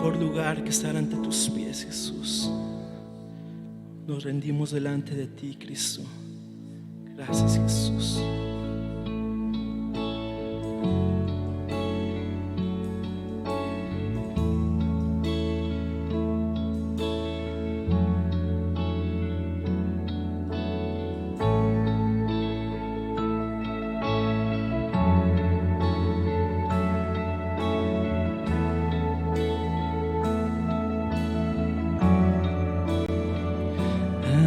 mejor lugar que estar ante tus pies, Jesús. Nos rendimos delante de ti, Cristo. Gracias, Jesús.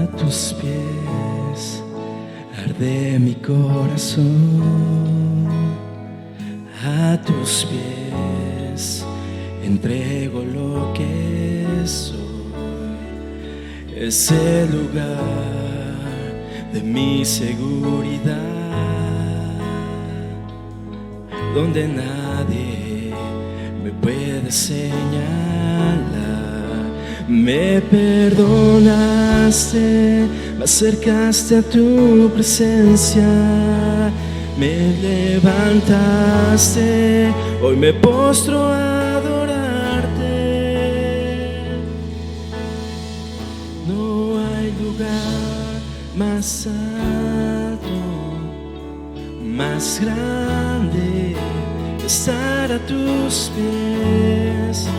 A tus pies arde mi corazón, a tus pies entrego lo que soy. Es el lugar de mi seguridad, donde nadie me puede señalar. Me perdonaste, me acercaste a tu presencia, me levantaste, hoy me postro a adorarte. No hay lugar más alto, más grande que estar a tus pies.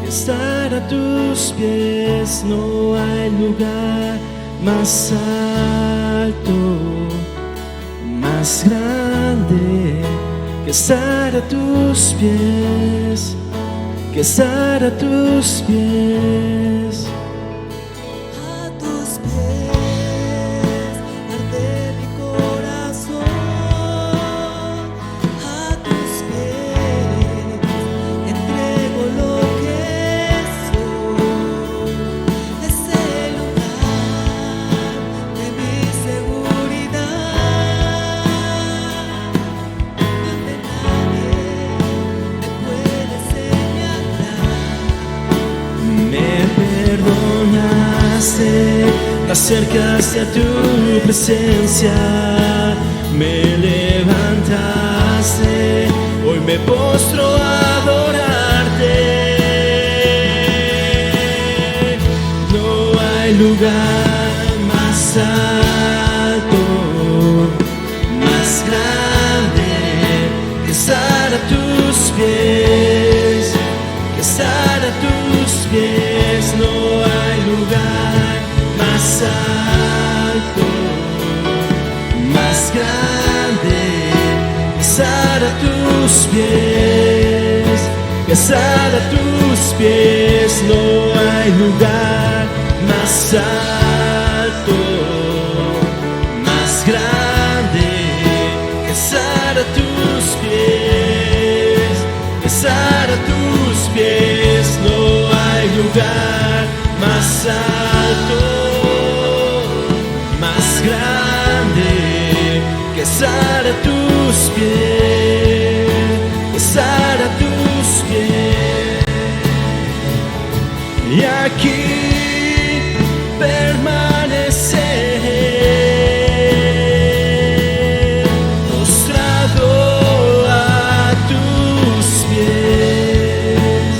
Estar a tus pies, no hay lugar más alto, más grande que estar a tus pies, que estar a tus pies. A tus pies arde mi corazón, a tus pies entrego lo que soy. Es el lugar de mi seguridad, donde nadie me puede señalar. Me perdonaste, me acercaste a tu presencia, me levantaste, hoy me postro a adorarte. No hay lugar más alto, más grande que estar a tus pies, que estar a tus pies. No hay lugar más alto, más grande que estar a tus pies, que estar a tus pies. No hay lugar más alto, más grande que estar a tus pies, que estar a tus pies. No hay lugar más alto, más grande que estar a tus pies, que estar a tus pies. Y aquí permaneceré postrado a tus pies.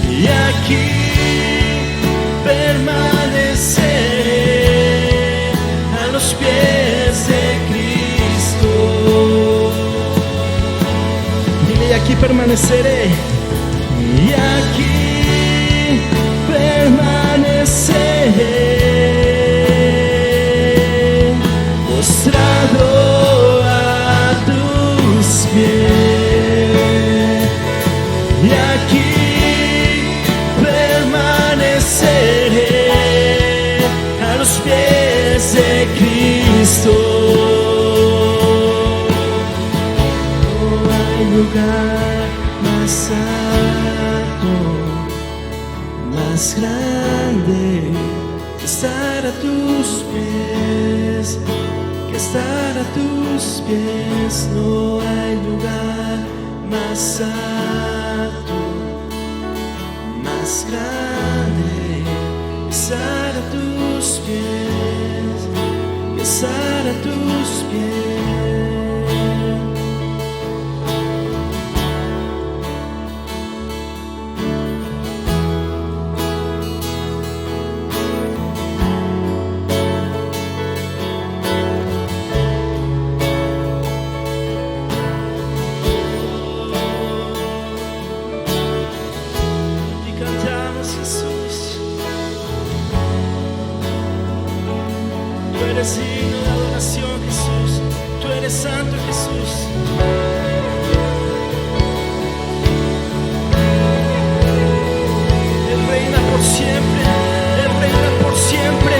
Y aquí permaneceré a los pies de Cristo. Dile, y aquí permaneceré. Y aquí permaneceré postrado a tus pies. Y aquí permaneceré a los pies de Cristo. No hay lugar más alto, más grande que estar a tus pies, que estar a tus pies. No hay lugar más alto, más grande que estar a tus pies, que estar a tus pies. eres digno de adoración, Jesús. Tú eres santo, Jesús. Él reina por siempre. Él reina por siempre.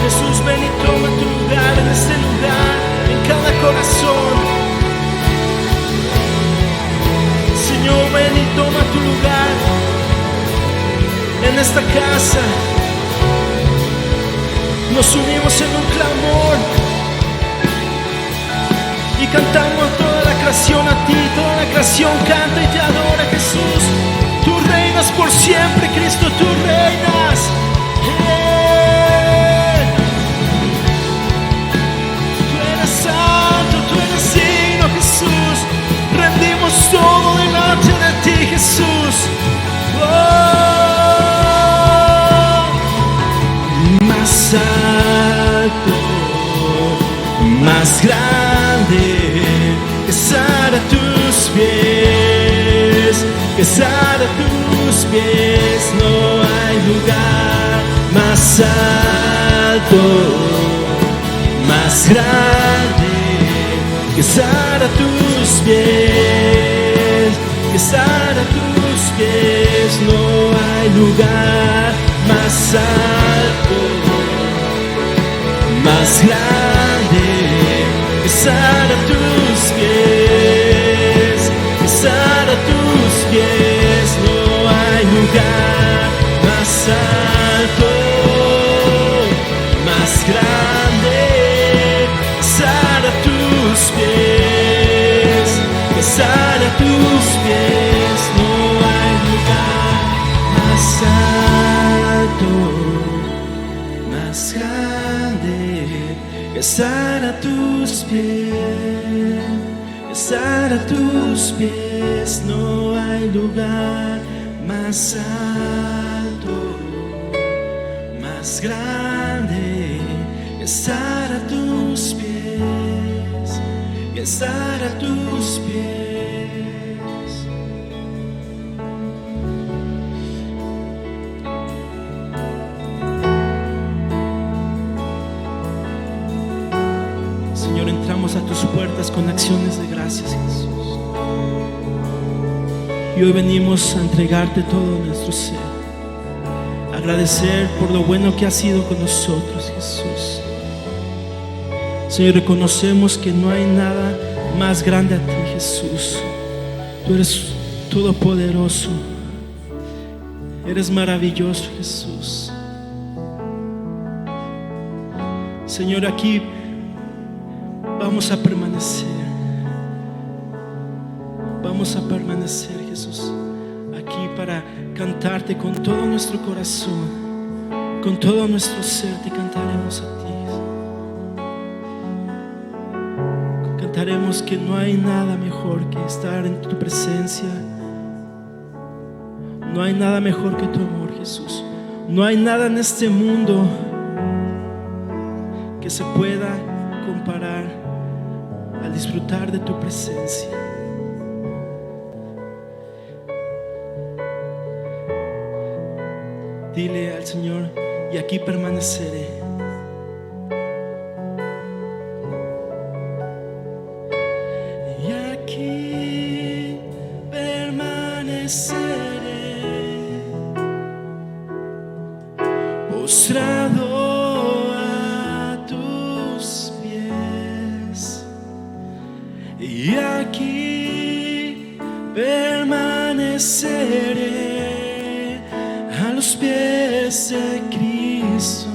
Jesús, ven y toma tu lugar en este lugar, en cada corazón. Señor, ven y toma tu lugar en esta casa. Nos unimos en un clamor y cantamos toda la creación a ti. Toda la creación canta y te adora, Jesús. Tú reinas por siempre, Cristo, tú reinas. Tú eres santo, tú eres digno, Jesús. Rendimos todo delante de ti, Jesús. Más alto, más grande, estar a tus pies, estar a tus pies. No hay lugar más alto, más grande, estar a tus pies, estar a tus pies. No hay lugar más alto, más grande, estar a tus pies, estar a tus pies. No hay lugar más alto, más grande, estar a tus pies, estar a tus pies. No hay lugar más alto, más grande, estar a tus pies, estar a tus pies. No hay lugar más alto, más grande, estar a tus pies, estar a tus pies. Señor, entramos a tus puertas con acciones de gracias, Jesús. Y hoy venimos a entregarte todo nuestro ser, agradecer por lo bueno que has sido con nosotros, Jesús. Señor, reconocemos que no hay nada más grande a ti, Jesús. Tú eres todopoderoso, eres maravilloso, Jesús. Señor, aquí vamos a permanecer. Vamos a permanecer, Jesús, aquí para cantarte con todo nuestro corazón, con todo nuestro ser. Te cantaremos a ti. Cantaremos que no hay nada mejor que estar en tu presencia. No hay nada mejor que tu amor, Jesús. No hay nada en este mundo que se pueda comparar al disfrutar de tu presencia. Dile al Señor: y aquí permaneceré. Y aquí permaneceré, postrado a tus pies. Y aquí permaneceré a los pies de Cristo.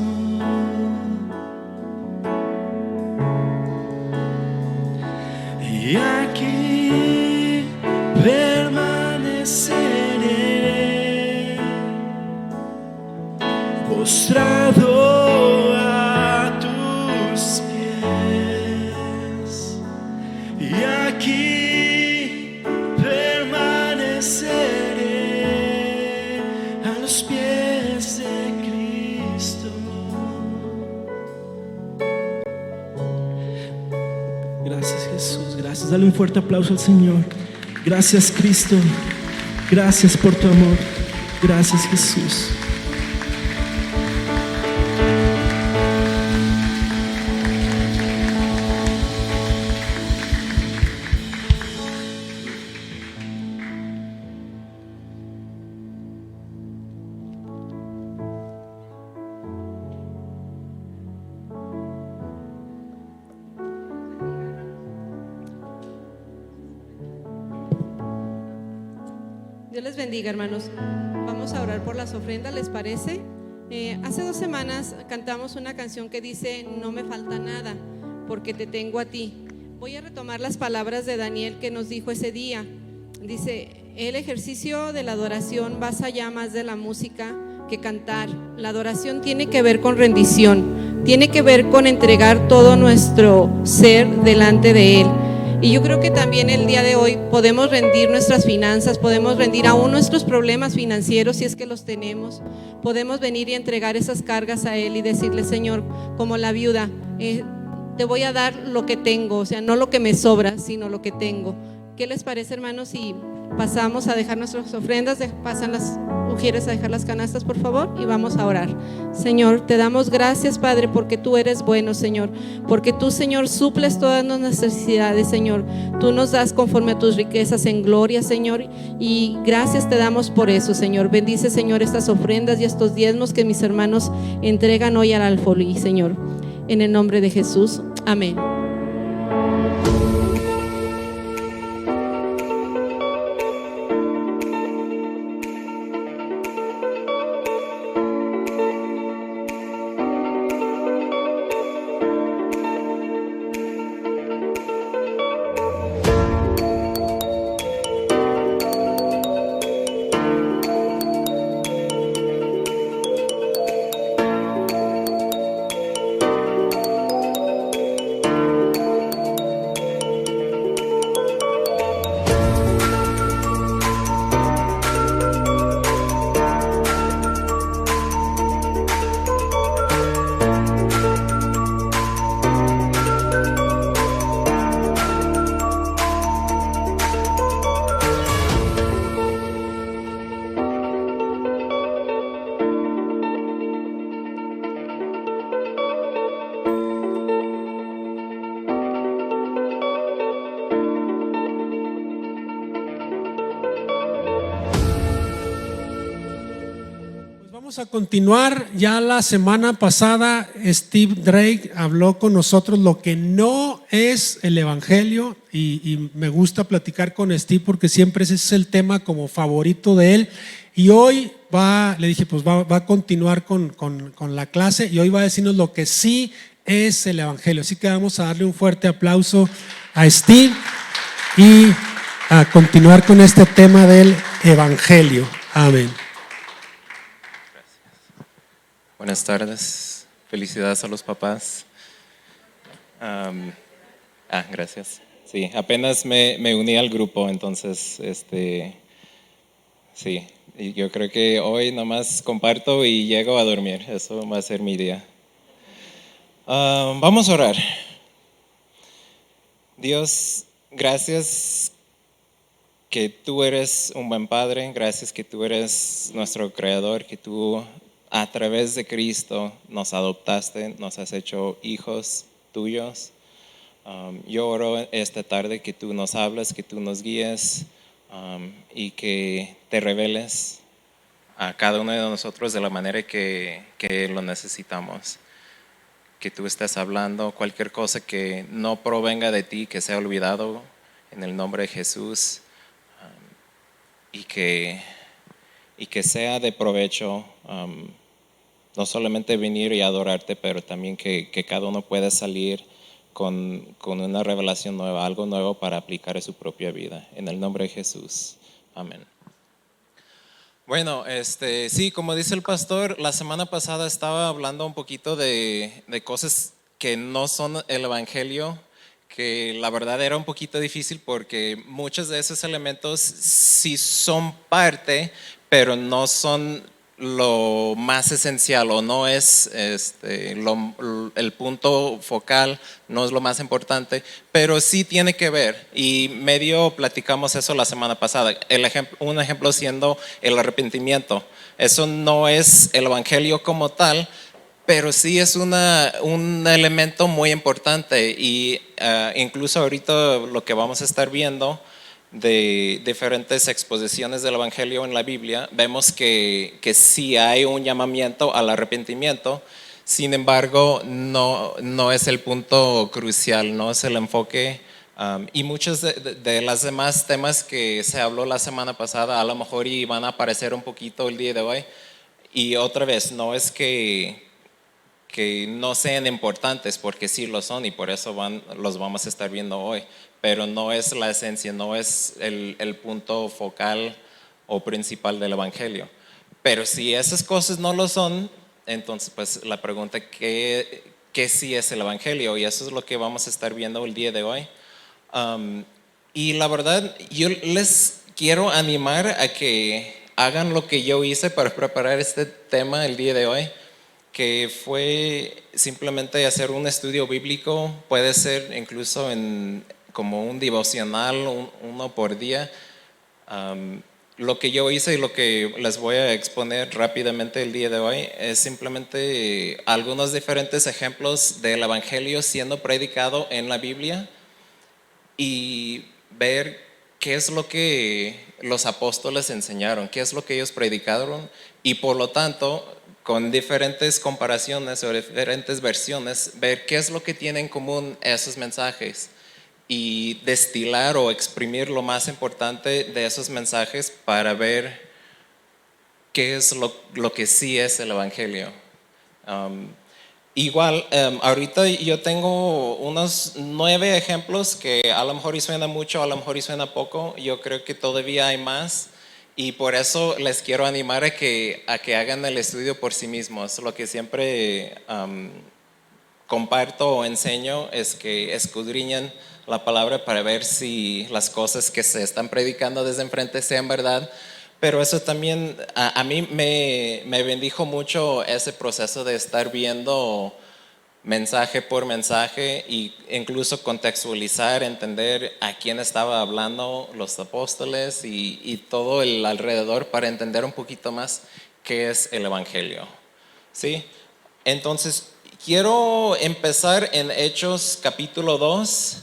Y aquí permaneceré, postrado a tus pies. Y aquí permaneceré a los pies de Cristo. Gracias, Jesús, gracias. Dale un fuerte aplauso al Señor. Gracias, Cristo. Gracias por tu amor. Gracias, Jesús. Dios les bendiga, hermanos. Vamos a orar por las ofrendas, ¿les parece? Hace 2 semanas cantamos una canción que dice: no me falta nada, porque te tengo a ti. Voy a retomar las palabras de Daniel que nos dijo ese día. Dice: el ejercicio de la adoración va allá más de la música que cantar. La adoración tiene que ver con rendición, tiene que ver con entregar todo nuestro ser delante de Él. Y yo creo que también el día de hoy podemos rendir nuestras finanzas, podemos rendir aún nuestros problemas financieros si es que los tenemos. Podemos venir y entregar esas cargas a Él y decirle: Señor, como la viuda, te voy a dar lo que tengo, o sea, no lo que me sobra, sino lo que tengo. ¿Qué les parece, hermanos, si pasamos a dejar nuestras ofrendas? Pasan las mujeres a dejar las canastas, por favor, y vamos a orar. Señor, te damos gracias, Padre, porque tú eres bueno, Señor, porque tú, Señor, suples todas nuestras necesidades, Señor. Tú nos das conforme a tus riquezas en gloria, Señor, y gracias te damos por eso, Señor. Bendice, Señor, estas ofrendas y estos diezmos que mis hermanos entregan hoy al alfolí, Señor, en el nombre de Jesús, amén. Vamos a continuar. Ya la semana pasada Steve Drake habló con nosotros lo que no es el evangelio y me gusta platicar con Steve porque siempre ese es el tema como favorito de él. Y hoy le dije, pues va a continuar con la clase y hoy va a decirnos lo que sí es el evangelio. Así que vamos a darle un fuerte aplauso a Steve y a continuar con este tema del evangelio. Amén. Buenas tardes, felicidades a los papás. Gracias. Sí, apenas me uní al grupo, entonces, sí, y yo creo que hoy nomás comparto y llego a dormir, eso va a ser mi día. Vamos a orar. Dios, gracias que tú eres un buen padre, gracias que tú eres nuestro creador, que tú a través de Cristo nos adoptaste, nos has hecho hijos tuyos. Yo oro esta tarde que tú nos hables, que tú nos guíes y que te reveles a cada uno de nosotros de la manera que lo necesitamos. Que tú estés hablando cualquier cosa que no provenga de ti, que sea olvidado en el nombre de Jesús y que sea de provecho. No solamente venir y adorarte, pero también que cada uno pueda salir con una revelación nueva, algo nuevo para aplicar a su propia vida. En el nombre de Jesús. Amén. Bueno, sí, como dice el pastor, la semana pasada estaba hablando un poquito de cosas que no son el evangelio, que la verdad era un poquito difícil porque muchos de esos elementos sí son parte, pero no son lo más esencial o no es el punto focal, no es lo más importante, pero sí tiene que ver y medio platicamos eso la semana pasada. Un ejemplo siendo el arrepentimiento. Eso no es el evangelio como tal, pero sí es un elemento muy importante y incluso ahorita lo que vamos a estar viendo de diferentes exposiciones del evangelio en la Biblia, vemos que sí hay un llamamiento al arrepentimiento. Sin embargo, no es el punto crucial, no es el enfoque Y muchos de los demás temas que se habló la semana pasada a lo mejor van a aparecer un poquito el día de hoy. Y otra vez, no es que no sean importantes, porque sí lo son y por eso los vamos a estar viendo hoy, pero no es la esencia, no es el punto focal o principal del Evangelio. Pero si esas cosas no lo son, entonces pues la pregunta, ¿qué sí es el Evangelio? Y eso es lo que vamos a estar viendo el día de hoy. Y la verdad, yo les quiero animar a que hagan lo que yo hice para preparar este tema el día de hoy, que fue simplemente hacer un estudio bíblico. Puede ser incluso como un devocional, uno por día. Lo que yo hice y lo que les voy a exponer rápidamente el día de hoy es simplemente algunos diferentes ejemplos del Evangelio siendo predicado en la Biblia y ver qué es lo que los apóstoles enseñaron, qué es lo que ellos predicaron, y por lo tanto, con diferentes comparaciones o diferentes versiones, ver qué es lo que tienen en común esos mensajes y destilar o exprimir lo más importante de esos mensajes para ver qué es lo que sí es el Evangelio. Igual, ahorita yo tengo unos 9 ejemplos que a lo mejor y suena mucho, a lo mejor y suena poco. Yo creo que todavía hay más y por eso les quiero animar a que hagan el estudio por sí mismos. Lo que siempre comparto o enseño es que escudriñen la palabra para ver si las cosas que se están predicando desde enfrente sean verdad. Pero eso también a mí me bendijo mucho ese proceso de estar viendo mensaje por mensaje e incluso contextualizar, entender a quién estaba hablando los apóstoles y todo el alrededor para entender un poquito más qué es el Evangelio. ¿Sí? Entonces, quiero empezar en Hechos capítulo 2.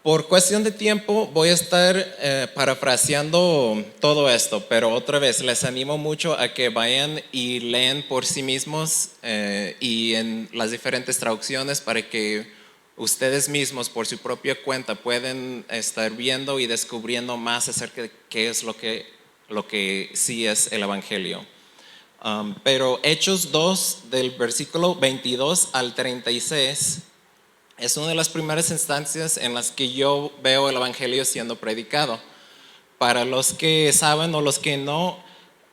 Por cuestión de tiempo voy a estar parafraseando todo esto, pero otra vez les animo mucho a que vayan y lean por sí mismos y en las diferentes traducciones para que ustedes mismos por su propia cuenta pueden estar viendo y descubriendo más acerca de qué es lo que sí es el Evangelio. Pero Hechos 2 del versículo 22 al 36 es una de las primeras instancias en las que yo veo el Evangelio siendo predicado. Para los que saben o los que no,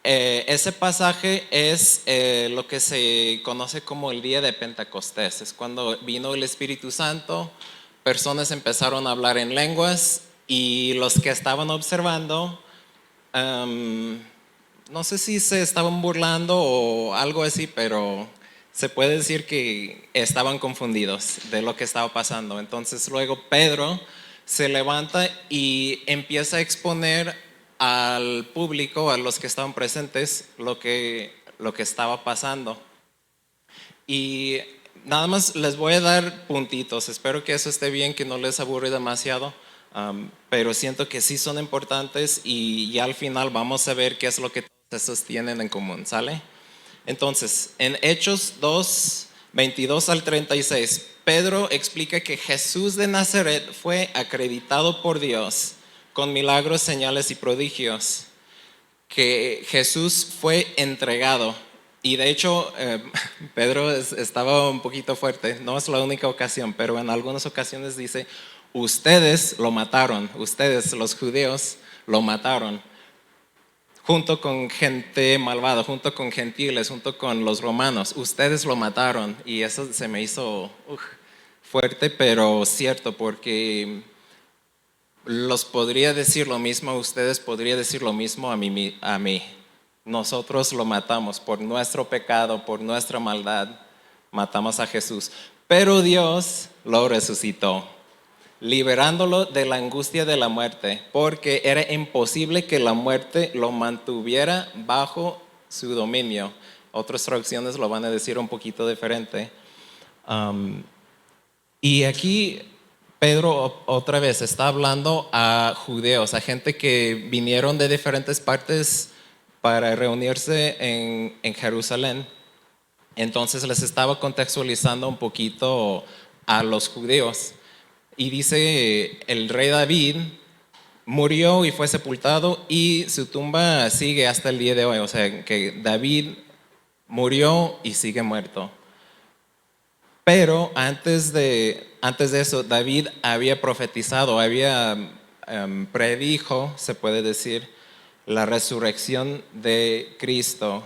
ese pasaje es lo que se conoce como el día de Pentecostés. Es cuando vino el Espíritu Santo, personas empezaron a hablar en lenguas y los que estaban observando, no sé si se estaban burlando o algo así, pero se puede decir que estaban confundidos de lo que estaba pasando. Entonces luego Pedro se levanta y empieza a exponer al público, a los que estaban presentes, lo que estaba pasando. Y nada más les voy a dar puntitos. Espero que eso esté bien, que no les aburre demasiado. Pero siento que sí son importantes y ya al final vamos a ver qué es lo que todos estos tienen en común, ¿sale? Entonces, en Hechos 2, 22 al 36, Pedro explica que Jesús de Nazaret fue acreditado por Dios con milagros, señales y prodigios, que Jesús fue entregado. Y de hecho, Pedro estaba un poquito fuerte, no es la única ocasión, pero en algunas ocasiones dice, ustedes lo mataron, ustedes los judíos lo mataron. Junto con gente malvada, junto con gentiles, junto con los romanos, ustedes lo mataron. Y eso se me hizo fuerte, pero cierto, porque los podría decir lo mismo, ustedes podría decir lo mismo a mí. Nosotros lo matamos por nuestro pecado, por nuestra maldad, matamos a Jesús. Pero Dios lo resucitó, liberándolo de la angustia de la muerte, porque era imposible que la muerte lo mantuviera bajo su dominio. Otras traducciones lo van a decir un poquito diferente. Y aquí Pedro otra vez está hablando a judíos, a gente que vinieron de diferentes partes para reunirse en Jerusalén. Entonces les estaba contextualizando un poquito a los judíos. Y dice, el rey David murió y fue sepultado y su tumba sigue hasta el día de hoy. O sea, que David murió y sigue muerto. Pero antes de eso, David había profetizado, había predijo, se puede decir, la resurrección de Cristo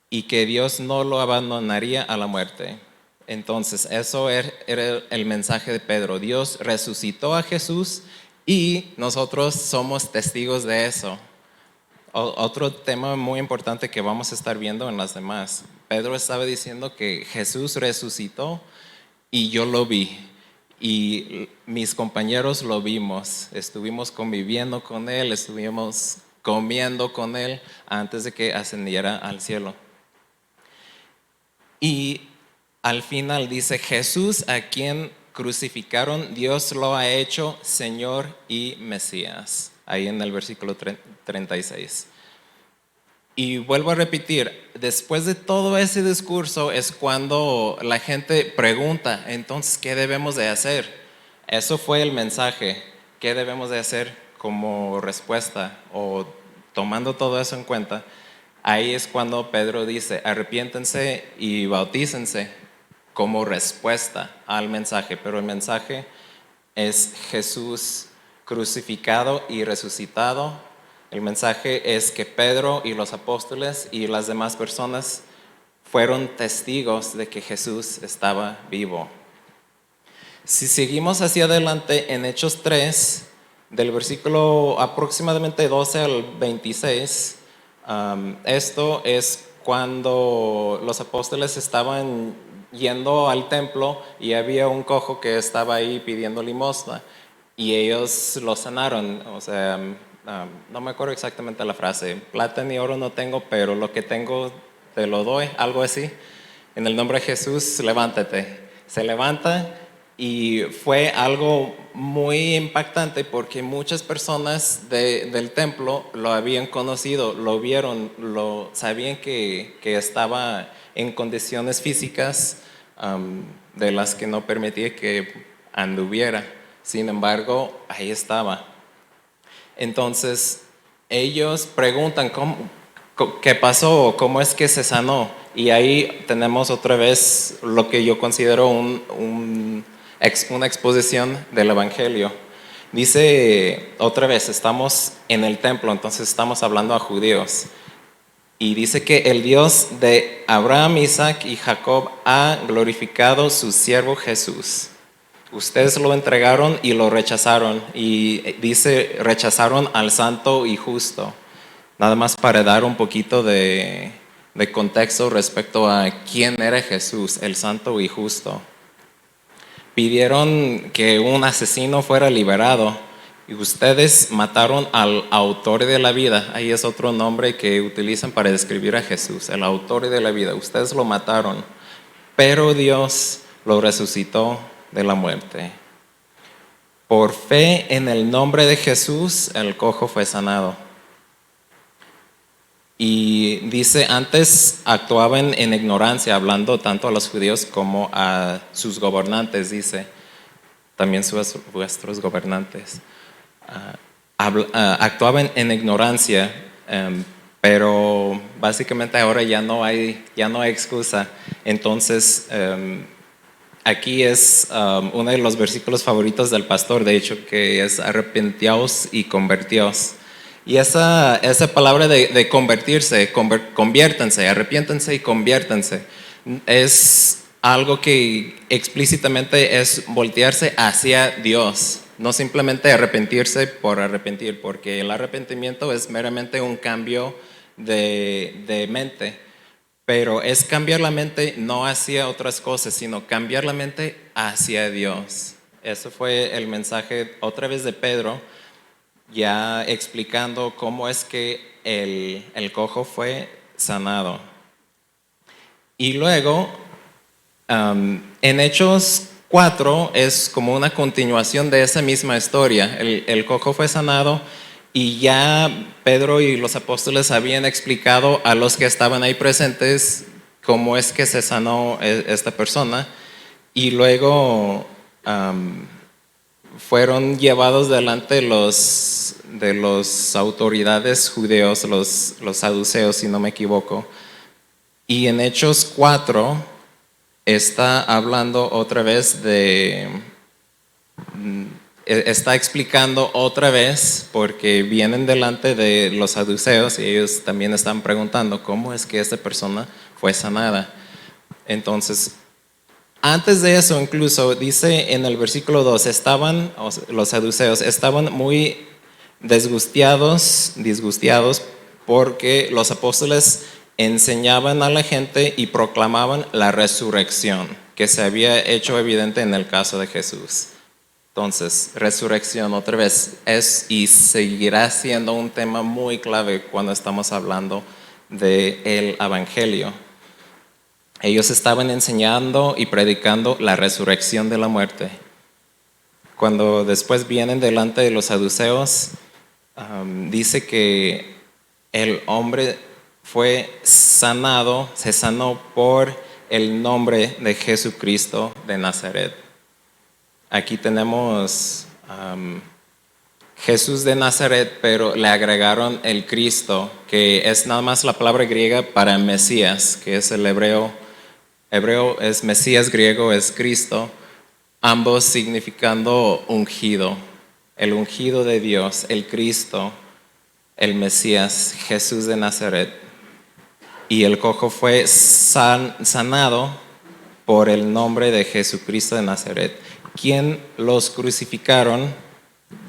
y que Dios no lo abandonaría a la muerte. Entonces, eso era el mensaje de Pedro. Dios resucitó a Jesús y nosotros somos testigos de eso. Otro tema muy importante que vamos a estar viendo en las demás. Pedro estaba diciendo que Jesús resucitó y yo lo vi. Y mis compañeros lo vimos. Estuvimos conviviendo con él, estuvimos comiendo con él antes de que ascendiera al cielo. Y al final dice, Jesús a quien crucificaron, Dios lo ha hecho Señor y Mesías. Ahí en el versículo 36. Y vuelvo a repetir, después de todo ese discurso es cuando la gente pregunta, entonces, ¿qué debemos de hacer? Eso fue el mensaje. ¿Qué debemos de hacer como respuesta? O tomando todo eso en cuenta, ahí es cuando Pedro dice, arrepiéntense y bautícense como respuesta al mensaje. Pero el mensaje es Jesús crucificado y resucitado. El mensaje es que Pedro y los apóstoles y las demás personas fueron testigos de que Jesús estaba vivo. Si seguimos hacia adelante en Hechos 3, del versículo aproximadamente 12 al 26, esto es cuando los apóstoles estaban yendo al templo y había un cojo que estaba ahí pidiendo limosna y ellos lo sanaron. O sea, no me acuerdo exactamente la frase, plata ni oro no tengo, pero lo que tengo te lo doy, algo así. En el nombre de Jesús, levántate. Se levanta y fue algo muy impactante porque muchas personas del templo lo habían conocido, lo vieron, sabían que estaba en condiciones físicas de las que no permitía que anduviera. Sin embargo, ahí estaba. Entonces, ellos preguntan, ¿qué pasó? ¿Cómo es que se sanó? Y ahí tenemos otra vez lo que yo considero una exposición del Evangelio. Dice otra vez, estamos en el templo, entonces estamos hablando a judíos. Y dice que el Dios de Abraham, Isaac y Jacob ha glorificado su siervo Jesús. Ustedes lo entregaron y lo rechazaron. Y dice, rechazaron al santo y justo. Nada más para dar un poquito de contexto respecto a quién era Jesús, el santo y justo. Pidieron que un asesino fuera liberado y ustedes mataron al autor de la vida. Ahí es otro nombre que utilizan para describir a Jesús, el autor de la vida. Ustedes lo mataron, pero Dios lo resucitó de la muerte. Por fe en el nombre de Jesús, el cojo fue sanado. Y dice, antes actuaban en ignorancia, hablando tanto a los judíos como a sus gobernantes, dice, también vuestros gobernantes. Actuaban en ignorancia, pero básicamente ahora ya no hay excusa. Entonces, aquí es uno de los versículos favoritos del pastor, de hecho, que es arrepentíos y convertíos. Y esa palabra de convertirse, conviértanse, arrepiéntanse y conviértanse, es algo que explícitamente es voltearse hacia Dios, no simplemente arrepentirse por arrepentir, porque el arrepentimiento es meramente un cambio de mente, pero es cambiar la mente no hacia otras cosas, sino cambiar la mente hacia Dios. Eso fue el mensaje otra vez de Pedro, ya explicando cómo es que el cojo fue sanado. Y luego, en Hechos 4 es como una continuación de esa misma historia. El cojo fue sanado y ya Pedro y los apóstoles habían explicado a los que estaban ahí presentes cómo es que se sanó esta persona. Y luego fueron llevados delante de los autoridades judeos, los saduceos, si no me equivoco. Y en Hechos 4 está hablando otra vez está explicando otra vez, porque vienen delante de los saduceos y ellos también están preguntando cómo es que esta persona fue sanada. Entonces, antes de eso, incluso dice en el versículo 2, los saduceos estaban muy disgustiados porque los apóstoles enseñaban a la gente y proclamaban la resurrección, que se había hecho evidente en el caso de Jesús. Entonces, resurrección otra vez es y seguirá siendo un tema muy clave cuando estamos hablando del evangelio. Ellos estaban enseñando y predicando la resurrección de la muerte. Cuando después vienen delante de los saduceos, dice que el hombre fue sanado, se sanó por el nombre de Jesucristo de Nazaret. Aquí tenemos Jesús de Nazaret, pero le agregaron el Cristo, que es nada más la palabra griega para Mesías, que es el hebreo es Mesías, griego es Cristo, ambos significando ungido, el ungido de Dios, el Cristo, el Mesías, Jesús de Nazaret. Y el cojo fue sanado por el nombre de Jesucristo de Nazaret, quien los crucificaron,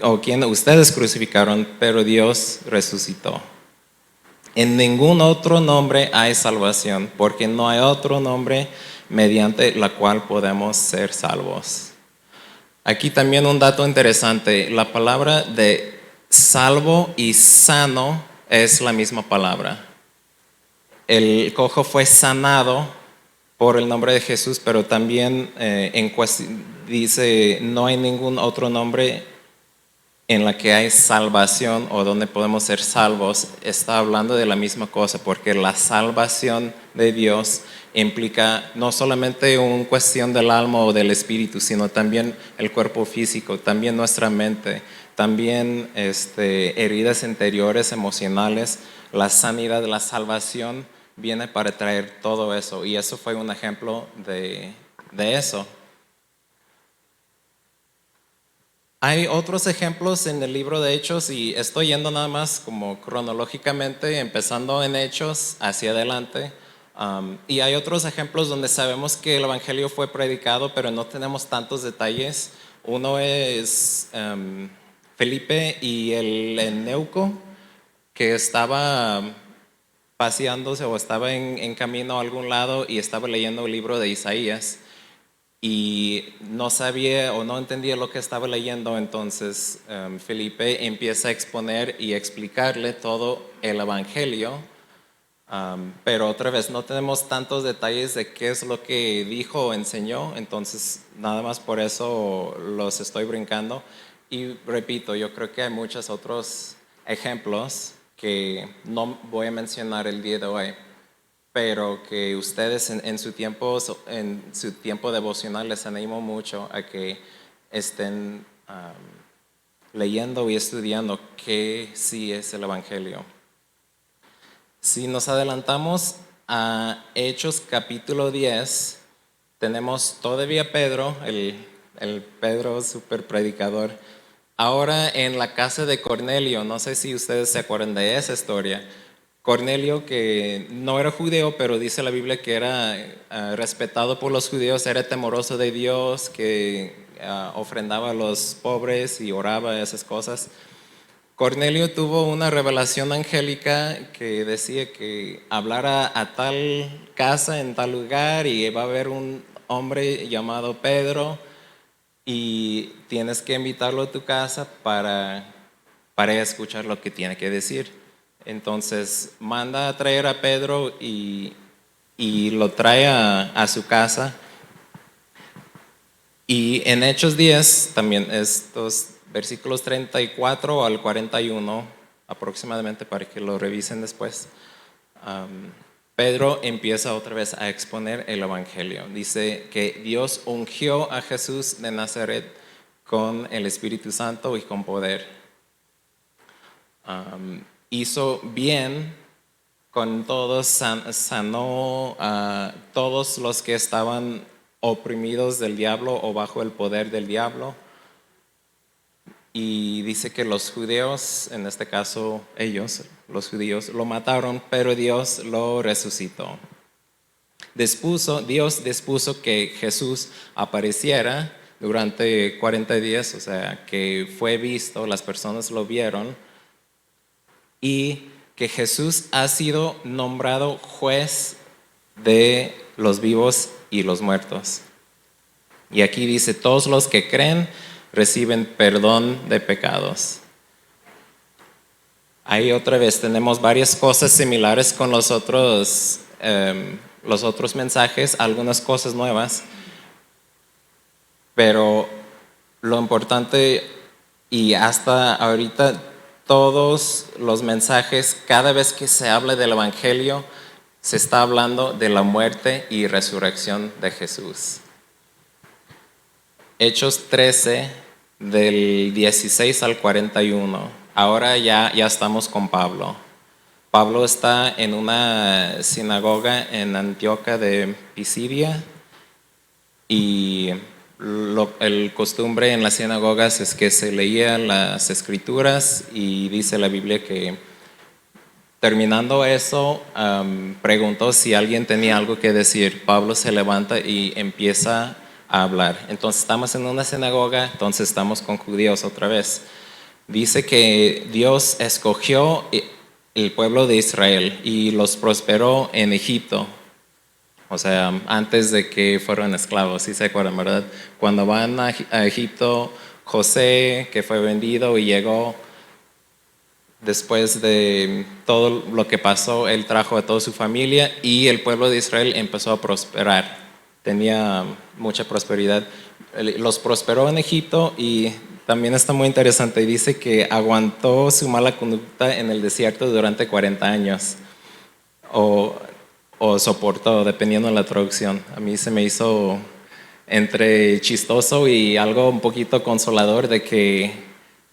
o quien ustedes crucificaron, pero Dios resucitó. En ningún otro nombre hay salvación, porque no hay otro nombre mediante la cual podemos ser salvos. Aquí también un dato interesante, la palabra de salvo y sano es la misma palabra. El cojo fue sanado por el nombre de Jesús, pero también dice no hay ningún otro nombre en la que hay salvación o donde podemos ser salvos. Está hablando de la misma cosa, porque la salvación de Dios implica no solamente una cuestión del alma o del espíritu, sino también el cuerpo físico, también nuestra mente, también heridas interiores, emocionales. La sanidad, la salvación viene para traer todo eso, y eso fue un ejemplo de eso. Hay otros ejemplos en el libro de Hechos, y estoy yendo nada más como cronológicamente, empezando en Hechos hacia adelante. Y hay otros ejemplos donde sabemos que el evangelio fue predicado, pero no tenemos tantos detalles. Uno es Felipe y el Eunuco, que estaba paseándose o estaba en camino a algún lado y estaba leyendo el libro de Isaías y no sabía o no entendía lo que estaba leyendo. Entonces Felipe empieza a exponer y explicarle todo el evangelio, pero otra vez no tenemos tantos detalles de qué es lo que dijo o enseñó, entonces nada más por eso los estoy brincando. Y repito, yo creo que hay muchos otros ejemplos que no voy a mencionar el día de hoy, pero que ustedes en su tiempo devocional les animo mucho a que estén leyendo y estudiando qué sí es el evangelio. Si nos adelantamos a Hechos capítulo 10, tenemos todavía Pedro, el Pedro super predicador, ahora en la casa de Cornelio. No sé si ustedes se acuerdan de esa historia. Cornelio, que no era judío, pero dice la Biblia que era respetado por los judíos, era temoroso de Dios, que ofrendaba a los pobres y oraba, esas cosas. Cornelio tuvo una revelación angélica que decía que hablara a tal casa en tal lugar y va a haber un hombre llamado Pedro y tienes que invitarlo a tu casa para escuchar lo que tiene que decir. Entonces manda a traer a Pedro y lo trae a su casa. Y en Hechos 10, también estos versículos 34 al 41 aproximadamente, para que lo revisen después, Pedro empieza otra vez a exponer el evangelio. Dice que Dios ungió a Jesús de Nazaret con el Espíritu Santo y con poder. Hizo bien con todos, sanó a todos los que estaban oprimidos del diablo o bajo el poder del diablo. Y dice que los judíos, en este caso ellos, los judíos, lo mataron, pero Dios lo resucitó. Dios dispuso que Jesús apareciera durante 40 días, o sea, que fue visto, las personas lo vieron, y que Jesús ha sido nombrado juez de los vivos y los muertos. Y aquí dice, todos los que creen reciben perdón de pecados. Ahí otra vez tenemos varias cosas similares con los otros mensajes, algunas cosas nuevas, pero lo importante, y hasta ahorita todos los mensajes, cada vez que se habla del Evangelio, se está hablando de la muerte y resurrección de Jesús. Hechos 13, del 16 al 41. Ahora ya estamos con Pablo. Pablo está en una sinagoga en Antioquía de Pisidia, y el costumbre en las sinagogas es que se leían las escrituras, y dice la Biblia que terminando eso, preguntó si alguien tenía algo que decir. Pablo se levanta y empieza a hablar. Entonces estamos en una sinagoga, entonces estamos con judíos otra vez. Dice que Dios escogió el pueblo de Israel y los prosperó en Egipto. O sea, antes de que fueran esclavos, ¿sí se acuerdan, verdad? Cuando van a Egipto, José, que fue vendido y llegó, después de todo lo que pasó, él trajo a toda su familia y el pueblo de Israel empezó a prosperar. Tenía mucha prosperidad. Los prosperó en Egipto, y también está muy interesante. Dice que aguantó su mala conducta en el desierto durante 40 años. O soportó, dependiendo de la traducción. A mí se me hizo entre chistoso y algo un poquito consolador de que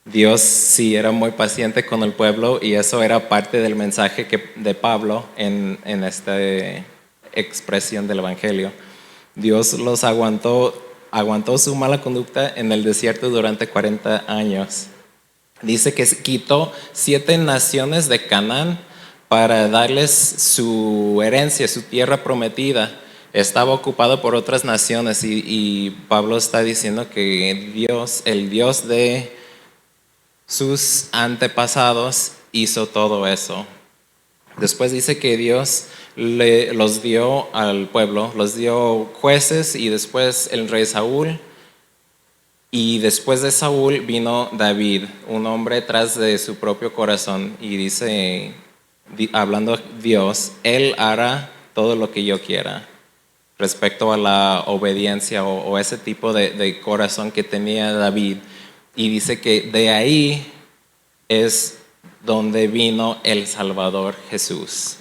Dios sí era muy paciente con el pueblo, y eso era parte del mensaje de Pablo en esta expresión del Evangelio. Dios los aguantó su mala conducta en el desierto durante 40 años. Dice que quitó 7 naciones de Canaán para darles su herencia, su tierra prometida. Estaba ocupado por otras naciones, y Pablo está diciendo que Dios, el Dios de sus antepasados, hizo todo eso. Después dice que Dios los dio al pueblo, los dio jueces, y después el rey Saúl, y después de Saúl vino David, un hombre tras de su propio corazón, y dice, hablando Dios, él hará todo lo que yo quiera, respecto a la obediencia o ese tipo de corazón que tenía David. Y dice que de ahí es donde vino el Salvador Jesús.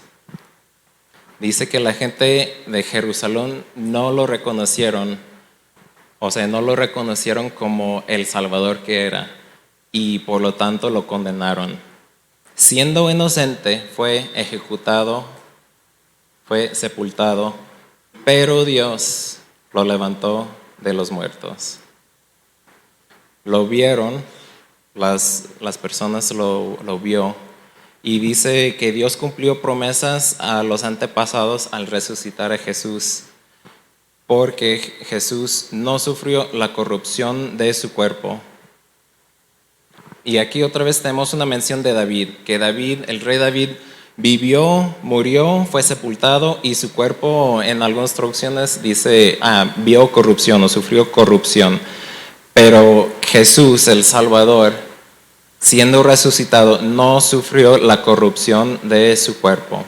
Dice que la gente de Jerusalén no lo reconocieron, o sea, no lo reconocieron como el Salvador que era, y por lo tanto lo condenaron. Siendo inocente, fue ejecutado, fue sepultado, pero Dios lo levantó de los muertos. Lo vieron, las personas lo vio, y dice que Dios cumplió promesas a los antepasados al resucitar a Jesús, porque Jesús no sufrió la corrupción de su cuerpo. Y aquí otra vez tenemos una mención de David, que el rey David vivió, murió, fue sepultado, y su cuerpo en algunas traducciones dice, vio corrupción o sufrió corrupción. Pero Jesús, el Salvador, siendo resucitado, no sufrió la corrupción de su cuerpo.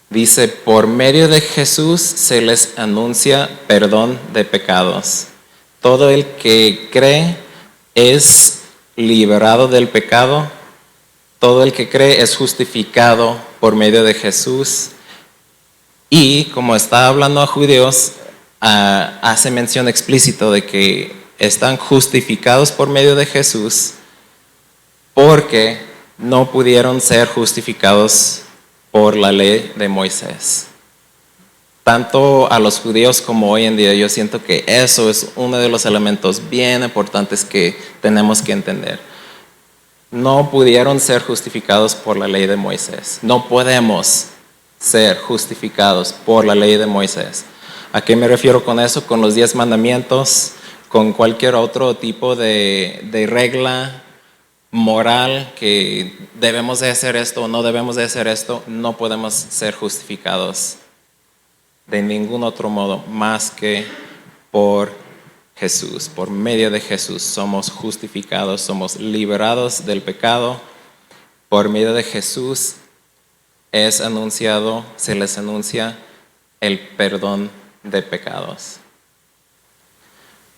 Dice, por medio de Jesús se les anuncia perdón de pecados. Todo el que cree es liberado del pecado. Todo el que cree es justificado por medio de Jesús. Y como está hablando a judíos, hace mención explícito de que están justificados por medio de Jesús porque no pudieron ser justificados por la ley de Moisés. Tanto a los judíos como hoy en día, yo siento que eso es uno de los elementos bien importantes que tenemos que entender. No pudieron ser justificados por la ley de Moisés. No podemos ser justificados por la ley de Moisés. ¿A qué me refiero con eso? Con los 10 mandamientos, con cualquier otro tipo de regla moral que debemos de hacer esto o no debemos de hacer esto, no podemos ser justificados de ningún otro modo más que por Jesús. Por medio de Jesús somos justificados, somos liberados del pecado. Por medio de Jesús se les anuncia el perdón de pecados.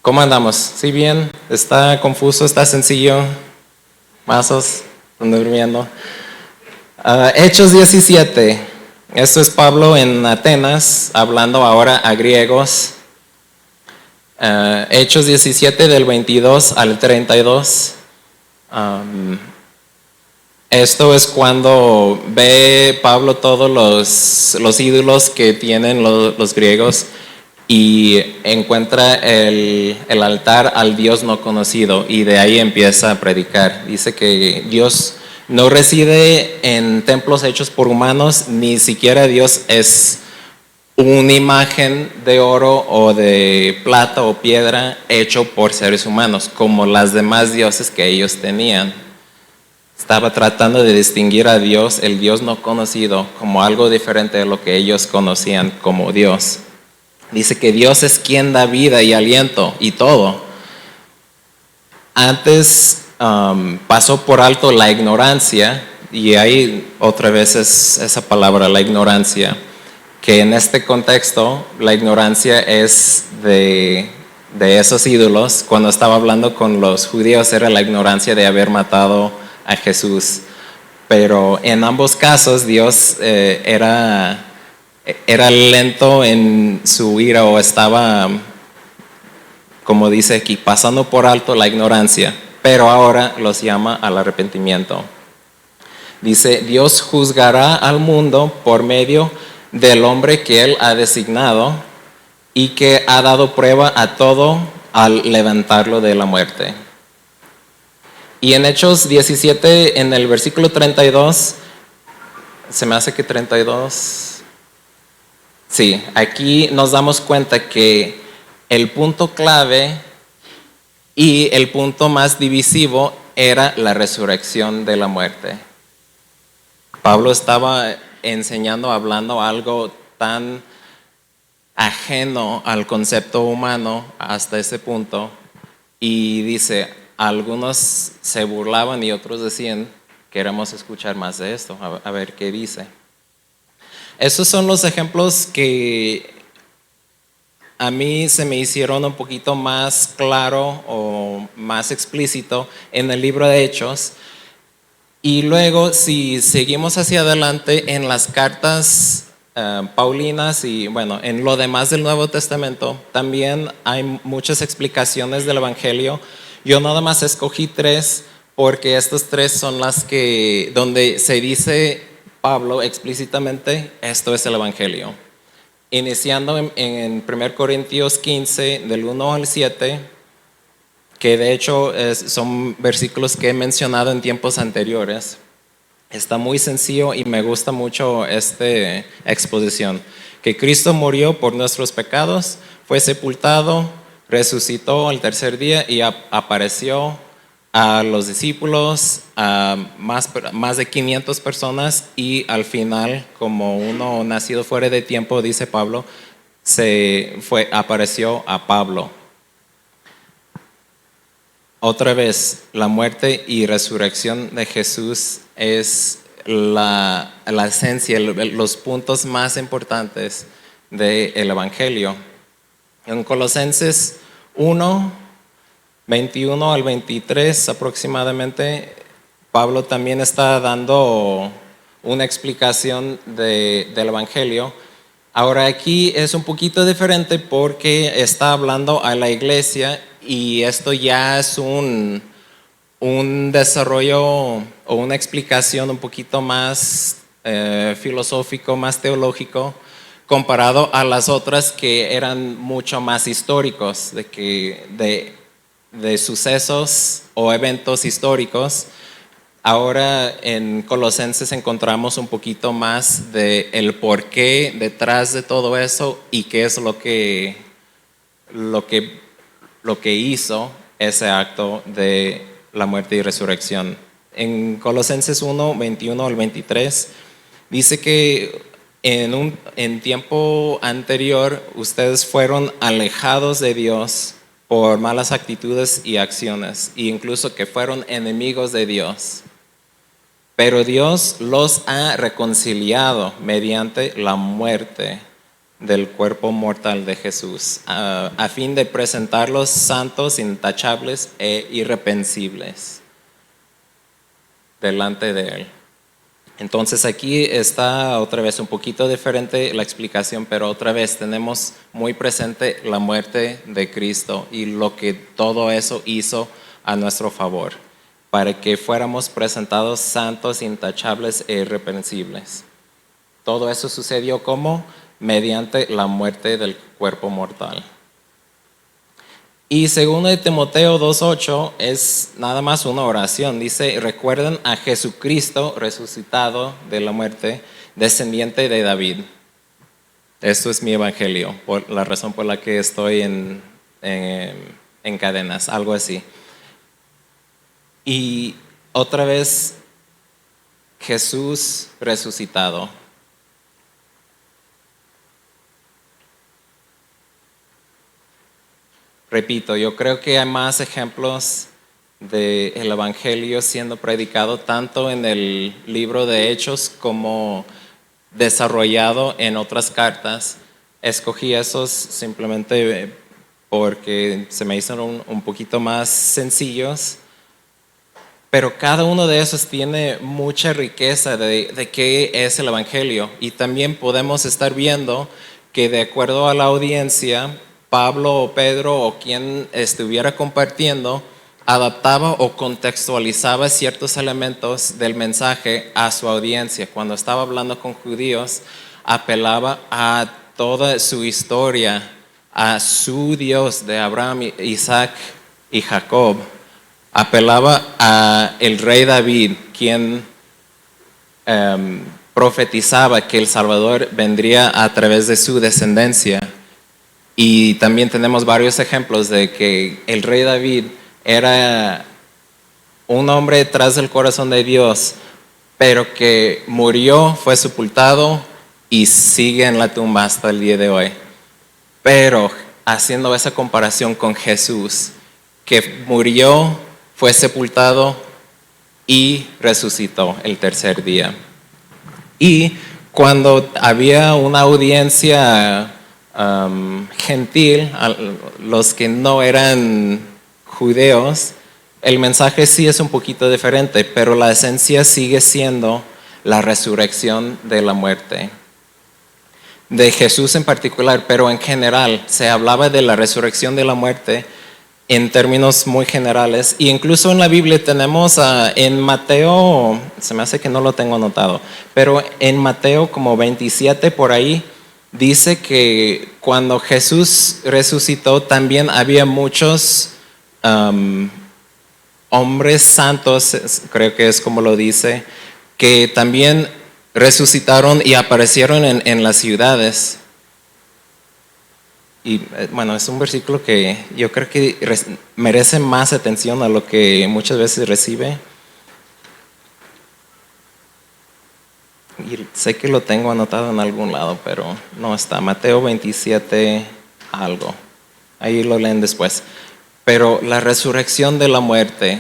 ¿Cómo andamos? ¿Sí bien? ¿Está confuso? ¿Está sencillo? ¿Mazos? ¿Están durmiendo? Hechos 17. Esto es Pablo en Atenas, hablando ahora a griegos. Hechos 17 del 22 al 32. Esto es cuando ve Pablo todos los ídolos que tienen los griegos y encuentra el altar al Dios no conocido, y de ahí empieza a predicar. Dice que Dios no reside en templos hechos por humanos, ni siquiera Dios es una imagen de oro o de plata o piedra hecho por seres humanos, como las demás dioses que ellos tenían. Estaba tratando de distinguir a Dios, el Dios no conocido, como algo diferente de lo que ellos conocían como Dios. Dice que Dios es quien da vida y aliento y todo. Antes pasó por alto la ignorancia, y ahí otra vez es esa palabra, la ignorancia, que en este contexto la ignorancia es de esos ídolos. Cuando estaba hablando con los judíos era la ignorancia de haber matado a Jesús, pero en ambos casos Dios era lento en su ira, o estaba, como dice aquí, pasando por alto la ignorancia, pero ahora los llama al arrepentimiento. Dice, Dios juzgará al mundo por medio del hombre que Él ha designado y que ha dado prueba a todo al levantarlo de la muerte. Y en Hechos 17, en el versículo 32, se me hace que 32... Sí, aquí nos damos cuenta que el punto clave y el punto más divisivo era la resurrección de la muerte. Pablo estaba enseñando, hablando algo tan ajeno al concepto humano hasta ese punto, y dice, algunos se burlaban y otros decían, queremos escuchar más de esto, a ver qué dice. Esos son los ejemplos que a mí se me hicieron un poquito más claro o más explícito en el libro de Hechos. Y luego, si seguimos hacia adelante en las cartas paulinas y bueno, en lo demás del Nuevo Testamento, también hay muchas explicaciones del Evangelio. Yo nada más escogí 3 porque estas 3 son las que donde se dice Pablo explícitamente, esto es el Evangelio. Iniciando en 1 Corintios 15, del 1 al 7, que de hecho son versículos que he mencionado en tiempos anteriores. Está muy sencillo y me gusta mucho esta exposición. Que Cristo murió por nuestros pecados, fue sepultado, resucitó al tercer día y apareció a los discípulos, a más de 500 personas, y al final, como uno nacido fuera de tiempo, dice Pablo, apareció a Pablo. Otra vez, la muerte y resurrección de Jesús es la esencia, los puntos más importantes del Evangelio. En Colosenses 1, 21 al 23 aproximadamente, Pablo también está dando una explicación del Evangelio. Ahora aquí es un poquito diferente porque está hablando a la iglesia y esto ya es un desarrollo o una explicación un poquito más filosófico, más teológico, comparado a las otras que eran mucho más históricos, de sucesos o eventos históricos. Ahora en Colosenses encontramos un poquito más de el porqué detrás de todo eso y qué es lo que hizo ese acto de la muerte y resurrección. En Colosenses 1, 21 al 23, dice que en tiempo anterior ustedes fueron alejados de Dios por malas actitudes y acciones, e incluso que fueron enemigos de Dios. Pero Dios los ha reconciliado mediante la muerte del cuerpo mortal de Jesús, a fin de presentarlos santos, intachables e irreprensibles delante de Él. Entonces aquí está otra vez un poquito diferente la explicación, pero otra vez tenemos muy presente la muerte de Cristo y lo que todo eso hizo a nuestro favor, para que fuéramos presentados santos, intachables e irreprensibles. Todo eso sucedió como mediante la muerte del cuerpo mortal. Y segundo de Timoteo 2:8 es nada más una oración. Dice, recuerden a Jesucristo resucitado de la muerte, descendiente de David. Esto es mi evangelio, por la razón por la que estoy en cadenas, algo así. Y otra vez, Jesús resucitado. Repito, yo creo que hay más ejemplos del Evangelio siendo predicado tanto en el libro de Hechos como desarrollado en otras cartas. Escogí esos simplemente porque se me hicieron un poquito más sencillos, pero cada uno de esos tiene mucha riqueza de qué es el Evangelio, y también podemos estar viendo que de acuerdo a la audiencia, Pablo o Pedro o quien estuviera compartiendo adaptaba o contextualizaba ciertos elementos del mensaje a su audiencia. Cuando estaba hablando con judíos, apelaba a toda su historia, a su Dios de Abraham, Isaac y Jacob. Apelaba a el rey David, quien profetizaba que el Salvador vendría a través de su descendencia. Y también tenemos varios ejemplos de que el rey David era un hombre tras el corazón de Dios, pero que murió, fue sepultado y sigue en la tumba hasta el día de hoy. Pero haciendo esa comparación con Jesús, que murió, fue sepultado y resucitó el tercer día. Y cuando había una audiencia gentil, a los que no eran judeos, el mensaje sí es un poquito diferente, pero la esencia sigue siendo la resurrección de la muerte. De Jesús en particular, pero en general se hablaba de la resurrección de la muerte en términos muy generales, y incluso en la Biblia tenemos en Mateo, se me hace que no lo tengo anotado, pero en Mateo como 27 por ahí, dice que cuando Jesús resucitó también había muchos hombres santos, creo que es como lo dice, que también resucitaron y aparecieron en las ciudades. Y bueno, es un versículo que yo creo que merece más atención a lo que muchas veces recibe. Y sé que lo tengo anotado en algún lado, pero no está. Mateo 27 algo. Ahí lo leen después. Pero la resurrección de la muerte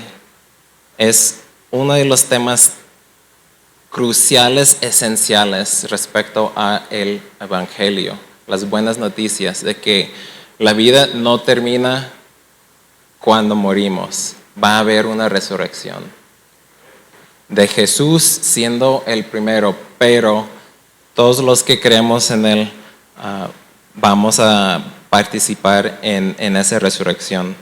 es uno de los temas cruciales, esenciales respecto a el Evangelio. Las buenas noticias de que la vida no termina cuando morimos. Va a haber una resurrección. De Jesús siendo el primero, pero todos los que creemos en Él vamos a participar en esa resurrección.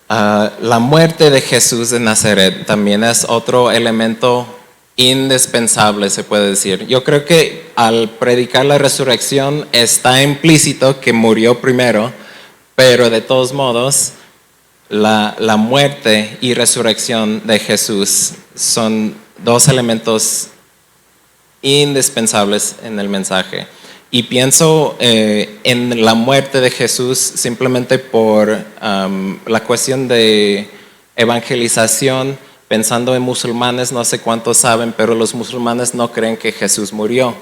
La muerte de Jesús de Nazaret también es otro elemento indispensable, se puede decir. Yo creo que al predicar la resurrección está implícito que murió primero, pero de todos modos, la muerte y resurrección de Jesús son dos elementos indispensables en el mensaje. Y pienso en la muerte de Jesús simplemente por la cuestión de evangelización, pensando en musulmanes, no sé cuántos saben, pero los musulmanes no creen que Jesús murió.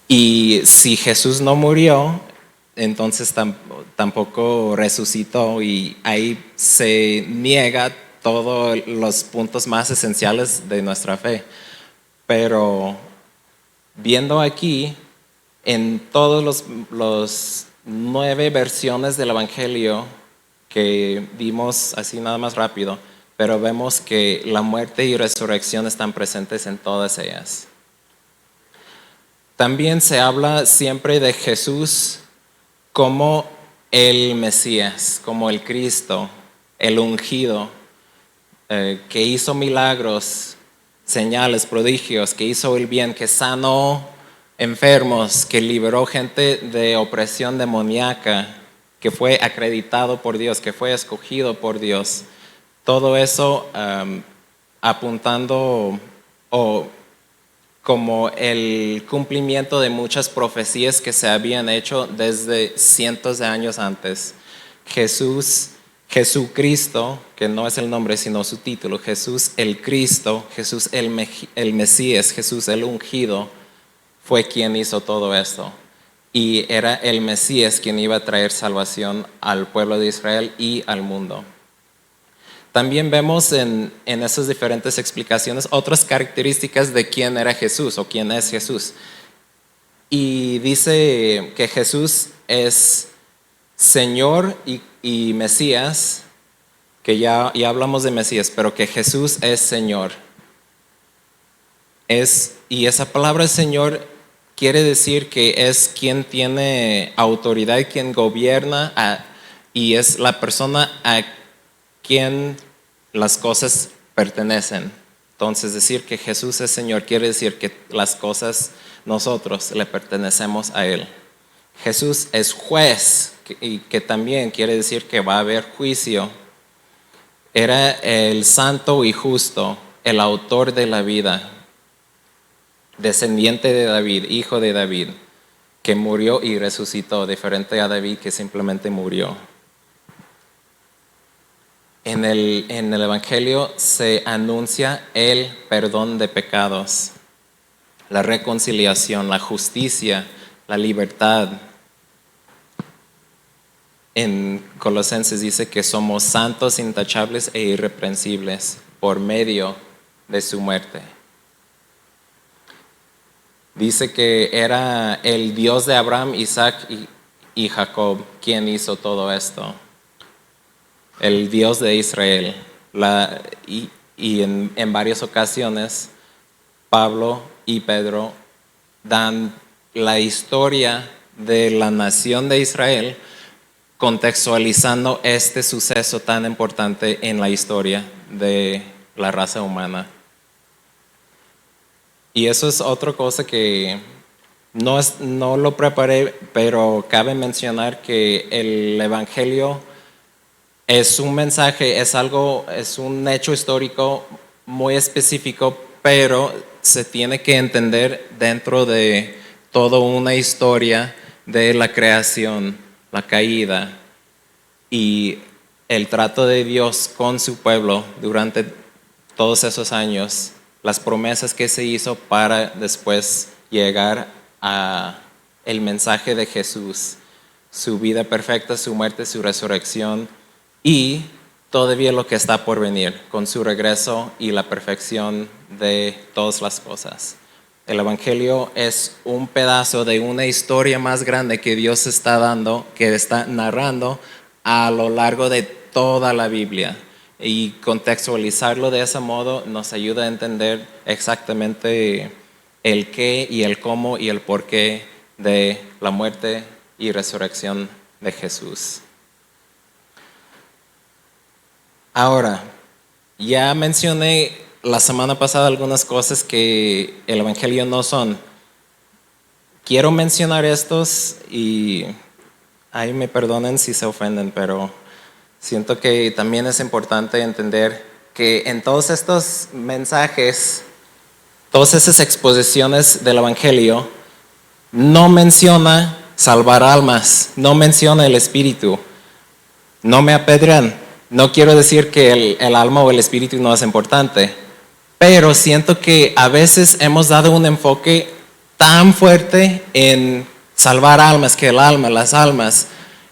Y si Jesús no murió, entonces tampoco resucitó, y ahí se niega todos los puntos más esenciales de nuestra fe. Pero viendo aquí, en todos los 9 versiones del Evangelio que vimos así nada más rápido, pero vemos que la muerte y resurrección están presentes en todas ellas. También se habla siempre de Jesús como el Mesías, como el Cristo, el ungido, que hizo milagros, señales, prodigios, que hizo el bien, que sanó enfermos, que liberó gente de opresión demoníaca, que fue acreditado por Dios, que fue escogido por Dios. Todo eso apuntando como el cumplimiento de muchas profecías que se habían hecho desde cientos de años antes. Jesucristo, que no es el nombre sino su título, Jesús el Cristo, Jesús el Mesías, Jesús el ungido, fue quien hizo todo esto. Y era el Mesías quien iba a traer salvación al pueblo de Israel y al mundo. También vemos en esas diferentes explicaciones otras características de quién era Jesús o quién es Jesús. Y dice que Jesús es Señor y Mesías, que ya hablamos de Mesías, pero que Jesús es Señor. Y esa palabra Señor quiere decir que es quien tiene autoridad, quien gobierna, y es la persona a quien las cosas pertenecen. Entonces, decir que Jesús es Señor quiere decir que las cosas nosotros le pertenecemos a Él. Jesús es juez, y que también quiere decir que va a haber juicio. Era el santo y justo, el autor de la vida, descendiente de David, hijo de David, que murió y resucitó, diferente a David que simplemente murió. En el Evangelio se anuncia el perdón de pecados, la reconciliación, la justicia, la libertad. En Colosenses dice que somos santos, intachables e irreprensibles por medio de su muerte. Dice que era el Dios de Abraham, Isaac y Jacob quien hizo todo esto. El Dios de Israel. Y en varias ocasiones Pablo y Pedro dan la historia de la nación de Israel, contextualizando este suceso tan importante en la historia de la raza humana. Y eso es otra cosa que no lo preparé, pero cabe mencionar que el Evangelio es un mensaje, es un hecho histórico muy específico, pero se tiene que entender dentro de toda una historia de la creación, la caída y el trato de Dios con su pueblo durante todos esos años, las promesas que se hizo para después llegar a el mensaje de Jesús, su vida perfecta, su muerte, su resurrección y todavía lo que está por venir con su regreso y la perfección de todas las cosas. El Evangelio es un pedazo de una historia más grande que Dios está dando, que está narrando a lo largo de toda la Biblia. Y contextualizarlo de ese modo nos ayuda a entender exactamente el qué y el cómo y el por qué de la muerte y resurrección de Jesús. Ahora, ya mencioné la semana pasada algunas cosas que el Evangelio no son. Quiero mencionar estos y ahí me perdonen si se ofenden, pero siento que también es importante entender que en todos estos mensajes, todas esas exposiciones del Evangelio, no menciona salvar almas, no menciona el espíritu. No me apedrean. No quiero decir que el alma o el espíritu no es importante, pero siento que a veces hemos dado un enfoque tan fuerte en salvar almas, que el alma, las almas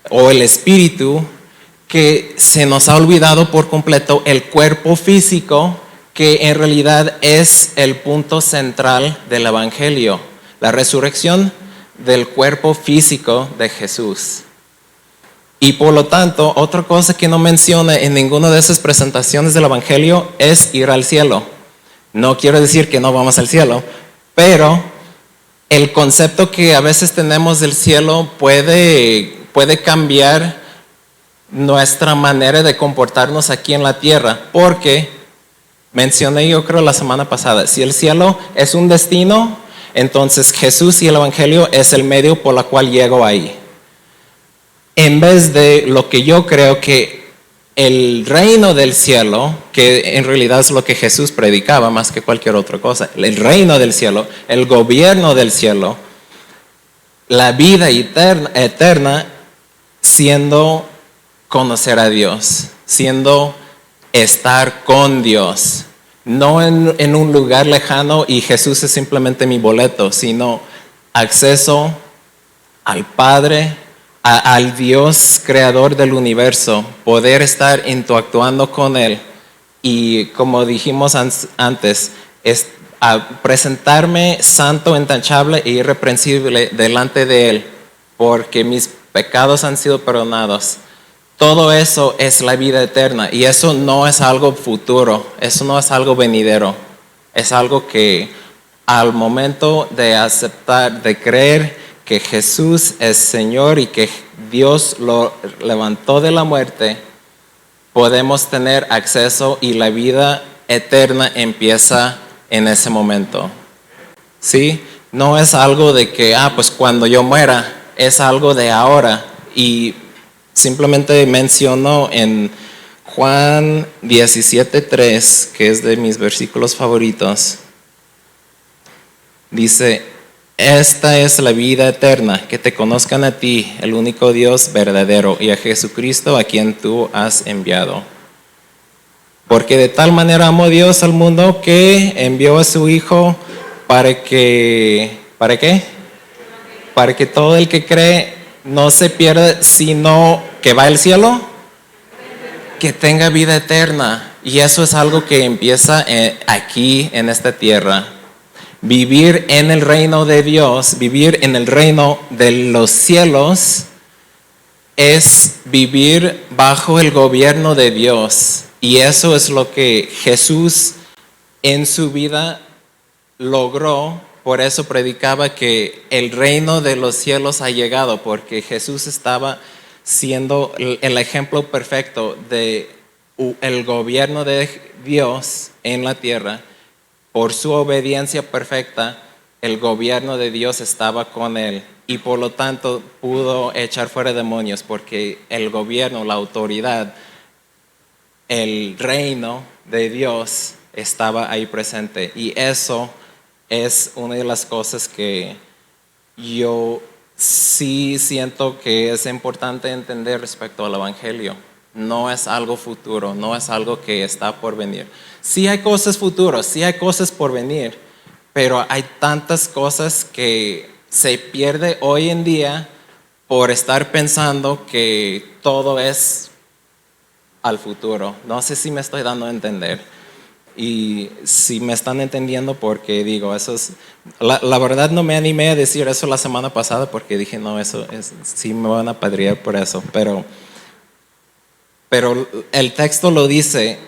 o el espíritu, que se nos ha olvidado por completo el cuerpo físico, que en realidad es el punto central del Evangelio, la resurrección del cuerpo físico de Jesús. Y por lo tanto, otra cosa que no menciona en ninguna de esas presentaciones del Evangelio es ir al cielo. No quiero decir que no vamos al cielo, pero el concepto que a veces tenemos del cielo puede cambiar nuestra manera de comportarnos aquí en la tierra, porque mencioné yo creo la semana pasada, si el cielo es un destino, entonces Jesús y el Evangelio es el medio por el cual llego ahí. En vez de lo que yo creo que el reino del cielo, que en realidad es lo que Jesús predicaba más que cualquier otra cosa, el reino del cielo, el gobierno del cielo, la vida eterna siendo conocer a Dios, siendo estar con Dios, no en un lugar lejano y Jesús es simplemente mi boleto, sino acceso al Padre, al Dios creador del universo, poder estar interactuando con Él y como dijimos antes, es a presentarme santo, intachable e irreprensible delante de Él, porque mis pecados han sido perdonados. Todo eso es la vida eterna y eso no es algo futuro, eso no es algo venidero, es algo que al momento de aceptar, de creer que Jesús es Señor y que Dios lo levantó de la muerte, podemos tener acceso y la vida eterna empieza en ese momento. ¿Sí? No es algo de que, pues cuando yo muera, es algo de ahora. Y simplemente menciono en Juan 17:3, que es de mis versículos favoritos, dice: esta es la vida eterna, que te conozcan a ti, el único Dios verdadero, y a Jesucristo a quien tú has enviado. Porque de tal manera amó Dios al mundo que envió a su Hijo ¿para qué? Para que todo el que cree no se pierda, sino que va al cielo, que tenga vida eterna. Y eso es algo que empieza aquí en esta tierra. Vivir en el reino de Dios, vivir en el reino de los cielos, es vivir bajo el gobierno de Dios. Y eso es lo que Jesús en su vida logró. Por eso predicaba que el reino de los cielos ha llegado, porque Jesús estaba siendo el ejemplo perfecto de el gobierno de Dios en la tierra. Por su obediencia perfecta, el gobierno de Dios estaba con él y por lo tanto pudo echar fuera demonios, porque el gobierno, la autoridad, el reino de Dios estaba ahí presente. Y eso es una de las cosas que yo sí siento que es importante entender respecto al Evangelio. No es algo futuro, no es algo que está por venir. Sí hay cosas futuras, sí hay cosas por venir, pero hay tantas cosas que se pierde hoy en día por estar pensando que todo es al futuro. No sé si me estoy dando a entender. Y si me están entendiendo, porque digo, eso es, la verdad no me animé a decir eso la semana pasada porque dije, no, eso es, sí me van a apedrear por eso, pero el texto lo dice,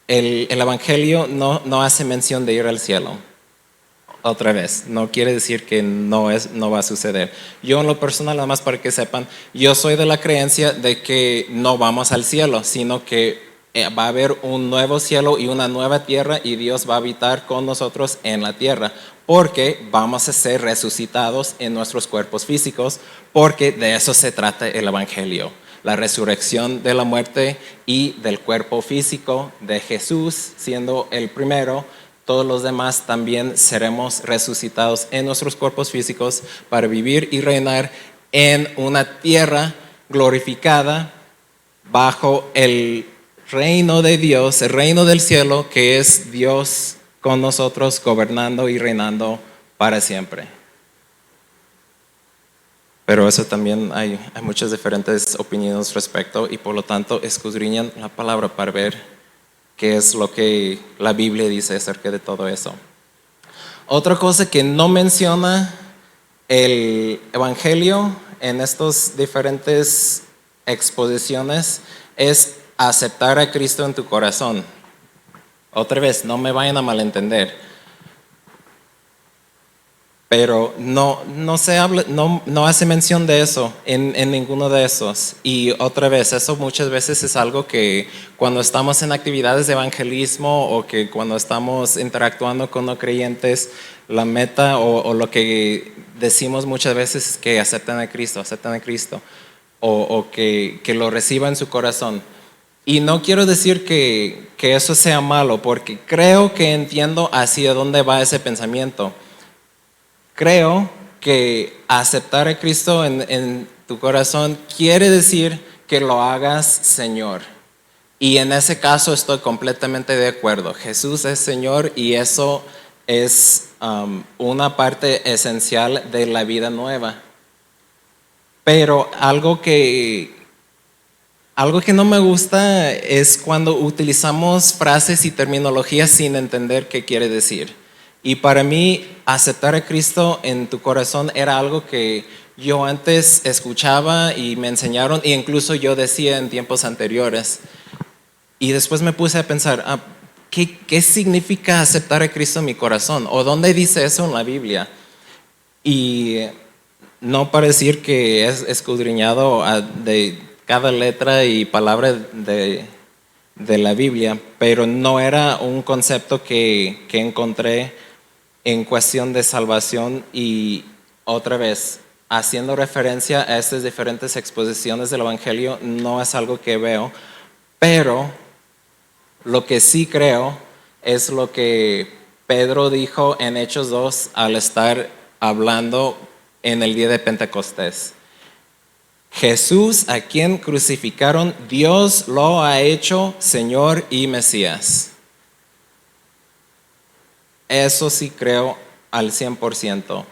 el Evangelio no hace mención de ir al cielo. Otra vez, no quiere decir que no va a suceder. Yo en lo personal, nada más para que sepan, yo soy de la creencia de que no vamos al cielo, sino que va a haber un nuevo cielo y una nueva tierra y Dios va a habitar con nosotros en la tierra, porque vamos a ser resucitados en nuestros cuerpos físicos, porque de eso se trata el Evangelio, la resurrección de la muerte y del cuerpo físico de Jesús siendo el primero. Todos los demás también seremos resucitados en nuestros cuerpos físicos para vivir y reinar en una tierra glorificada bajo el reino de Dios, el reino del cielo, que es Dios con nosotros gobernando y reinando para siempre. Pero eso también hay muchas diferentes opiniones respecto y por lo tanto escudriñan la palabra para ver qué es lo que la Biblia dice acerca de todo eso. Otra cosa que no menciona el Evangelio en estas diferentes exposiciones es aceptar a Cristo en tu corazón. Otra vez, no me vayan a malentender, pero no se habla, no hace mención de eso en ninguno de esos. Y otra vez, eso muchas veces es algo que cuando estamos en actividades de evangelismo o que cuando estamos interactuando con no creyentes, la meta o lo que decimos muchas veces es que acepten a Cristo o que lo reciban en su corazón. Y no quiero decir que eso sea malo, porque creo que entiendo hacia dónde va ese pensamiento. Creo que aceptar a Cristo en tu corazón quiere decir que lo hagas Señor. Y en ese caso estoy completamente de acuerdo. Jesús es Señor y eso es una parte esencial de la vida nueva. Pero algo que no me gusta es cuando utilizamos frases y terminologías sin entender qué quiere decir. Y para mí, aceptar a Cristo en tu corazón era algo que yo antes escuchaba y me enseñaron, e incluso yo decía en tiempos anteriores. Y después me puse a pensar, ¿qué significa aceptar a Cristo en mi corazón? ¿O dónde dice eso en la Biblia? Y no para decir que es escudriñado de cada letra y palabra de la Biblia, pero no era un concepto que encontré en cuestión de salvación. Y otra vez, haciendo referencia a estas diferentes exposiciones del Evangelio, no es algo que veo, pero lo que sí creo es lo que Pedro dijo en Hechos 2 al estar hablando en el día de Pentecostés. Jesús, a quien crucificaron, Dios lo ha hecho Señor y Mesías. Eso sí creo al 100%.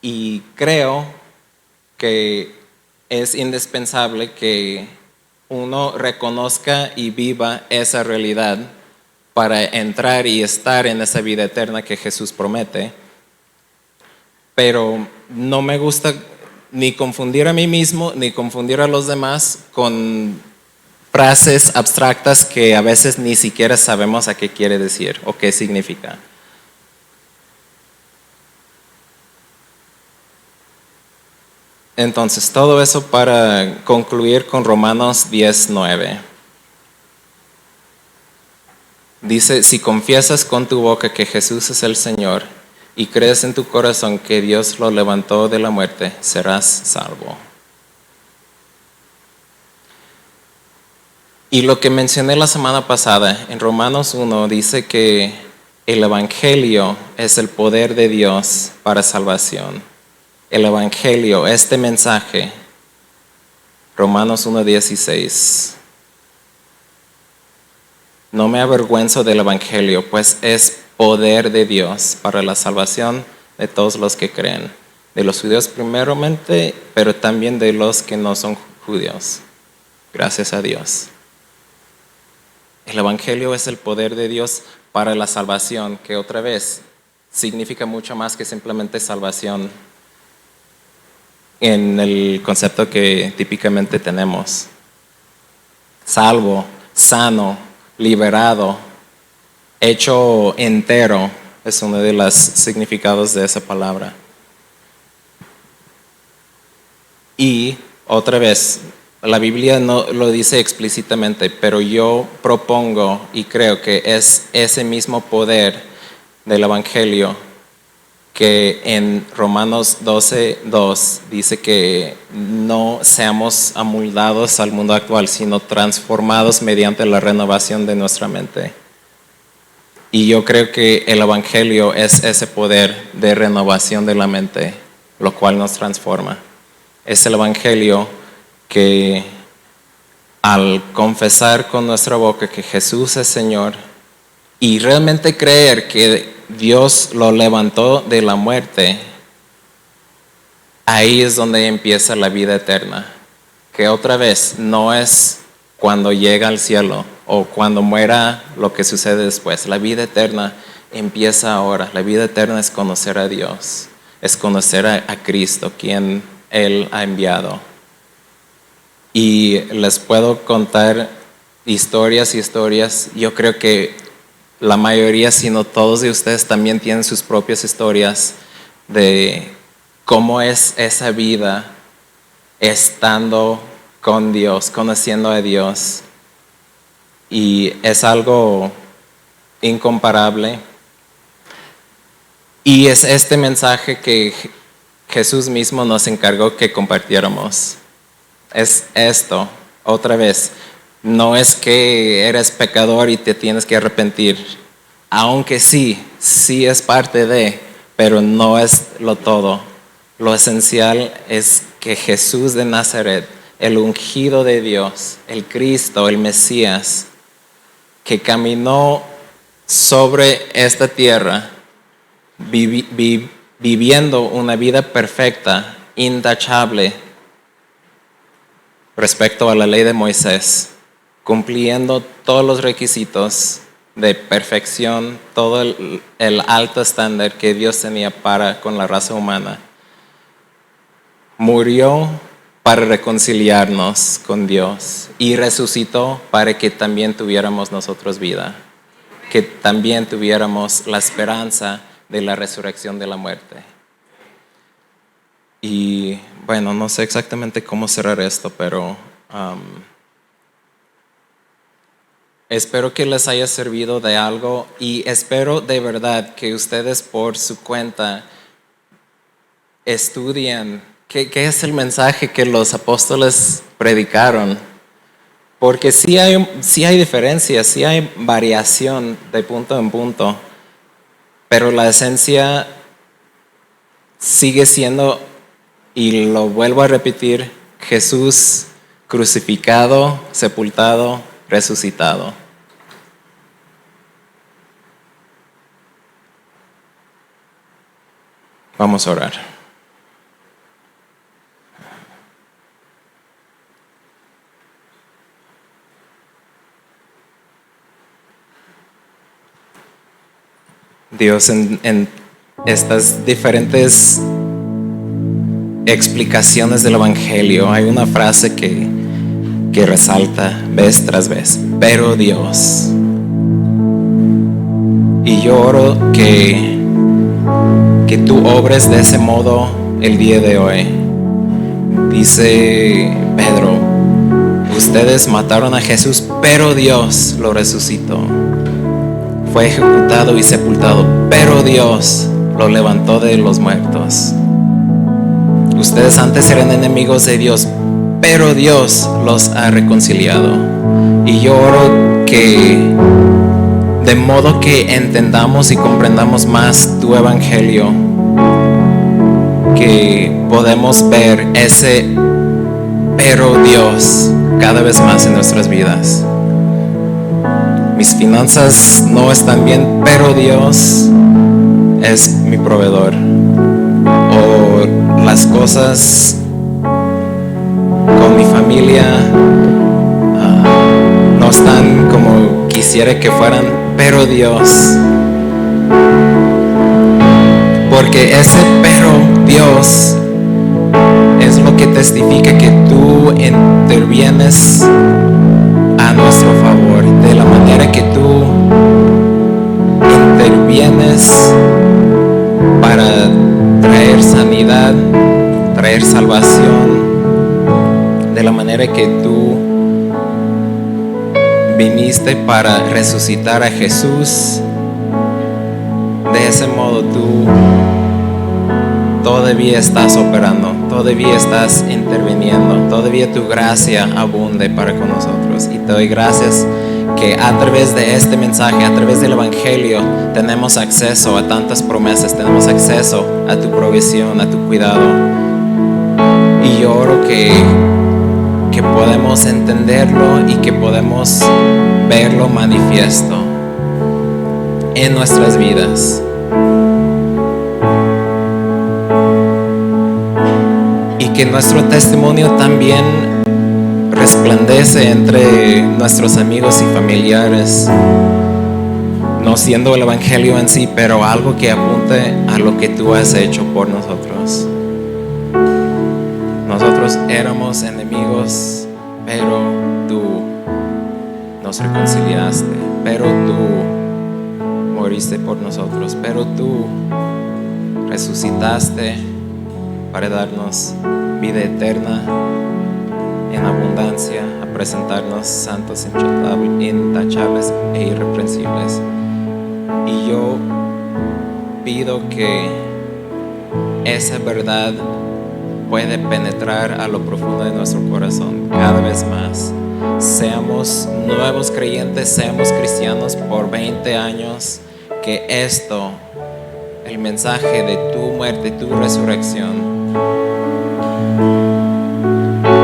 Y creo que es indispensable que uno reconozca y viva esa realidad para entrar y estar en esa vida eterna que Jesús promete. Pero no me gusta ni confundir a mí mismo, ni confundir a los demás con frases abstractas que a veces ni siquiera sabemos a qué quiere decir o qué significa. Entonces, todo eso para concluir con Romanos 10:9. Dice, si confiesas con tu boca que Jesús es el Señor y crees en tu corazón que Dios lo levantó de la muerte, serás salvo. Y lo que mencioné la semana pasada, en Romanos 1, dice que el Evangelio es el poder de Dios para salvación. El Evangelio, este mensaje, Romanos 1:16. No me avergüenzo del Evangelio, pues es poder de Dios para la salvación de todos los que creen, de los judíos primeramente, pero también de los que no son judíos. Gracias a Dios. El Evangelio es el poder de Dios para la salvación, que otra vez significa mucho más que simplemente salvación en el concepto que típicamente tenemos. Salvo, sano, liberado, hecho entero, es uno de los significados de esa palabra. Y otra vez, la Biblia no lo dice explícitamente, pero yo propongo y creo que es ese mismo poder del Evangelio que en Romanos 12:2 dice que no seamos amoldados al mundo actual, sino transformados mediante la renovación de nuestra mente. Y yo creo que el Evangelio es ese poder de renovación de la mente, lo cual nos transforma. Es el Evangelio que al confesar con nuestra boca que Jesús es Señor y realmente creer que Dios lo levantó de la muerte, ahí es donde empieza la vida eterna. Que otra vez no es cuando llega al cielo o cuando muera lo que sucede después. La vida eterna empieza ahora. La vida eterna es conocer a Dios, es conocer a Cristo, quien Él ha enviado. Y les puedo contar historias y historias. Yo creo que la mayoría, si no todos de ustedes, también tienen sus propias historias de cómo es esa vida estando con Dios, conociendo a Dios. Y es algo incomparable. Y es este mensaje que Jesús mismo nos encargó que compartiéramos. Es esto, otra vez, no es que eres pecador y te tienes que arrepentir, aunque sí es parte de, pero no es lo todo. Lo esencial es que Jesús de Nazaret, el ungido de Dios, el Cristo, el Mesías, que caminó sobre esta tierra, viviendo una vida perfecta, intachable, respecto a la ley de Moisés, cumpliendo todos los requisitos de perfección, todo el alto estándar que Dios tenía para con la raza humana. Murió para reconciliarnos con Dios y resucitó para que también tuviéramos nosotros vida, que también tuviéramos la esperanza de la resurrección de la muerte. Y bueno, no sé exactamente cómo cerrar esto, pero espero que les haya servido de algo y espero de verdad que ustedes por su cuenta estudien qué es el mensaje que los apóstoles predicaron. Porque sí hay diferencias, sí hay variación de punto en punto, pero la esencia sigue siendo, y lo vuelvo a repetir, Jesús crucificado, sepultado, resucitado. Vamos a orar. Dios, en estas diferentes explicaciones del Evangelio hay una frase que resalta vez tras vez: pero Dios. Y yo oro que tú obres de ese modo el día de hoy. Dice Pedro: ustedes mataron a Jesús, pero Dios lo resucitó. Fue ejecutado y sepultado, pero Dios lo levantó de los muertos. Ustedes antes eran enemigos de Dios, pero Dios los ha reconciliado. Y yo oro que de modo que entendamos y comprendamos más tu evangelio, que podemos ver ese pero Dios cada vez más en nuestras vidas. Mis finanzas no están bien, pero Dios es mi proveedor. O las cosas con mi familia no están como quisiera que fueran, pero Dios. Porque ese pero Dios es lo que testifica que tú intervienes a nuestro favor, de la manera que tú intervienes para traer sanidad, traer salvación, de la manera que tú viniste para resucitar a Jesús. De ese modo tú todavía estás operando, todavía estás interviniendo, todavía tu gracia abunde para con nosotros. Y te doy gracias que a través de este mensaje, a través del Evangelio, tenemos acceso a tantas promesas, tenemos acceso a tu provisión, a tu cuidado. Y yo oro que podemos entenderlo y que podemos verlo manifiesto en nuestras vidas. Y que nuestro testimonio también resplandece entre nuestros amigos y familiares, no siendo el Evangelio en sí, pero algo que apunte a lo que tú has hecho por nosotros. Nosotros éramos enemigos, pero tú nos reconciliaste, pero tú moriste por nosotros, pero tú resucitaste para darnos vida eterna en abundancia, a presentarnos santos, intachables e irreprensibles. Y yo pido que esa verdad puede penetrar a lo profundo de nuestro corazón cada vez más. Seamos nuevos creyentes, seamos cristianos por 20 años, que esto, el mensaje de tu muerte, tu resurrección,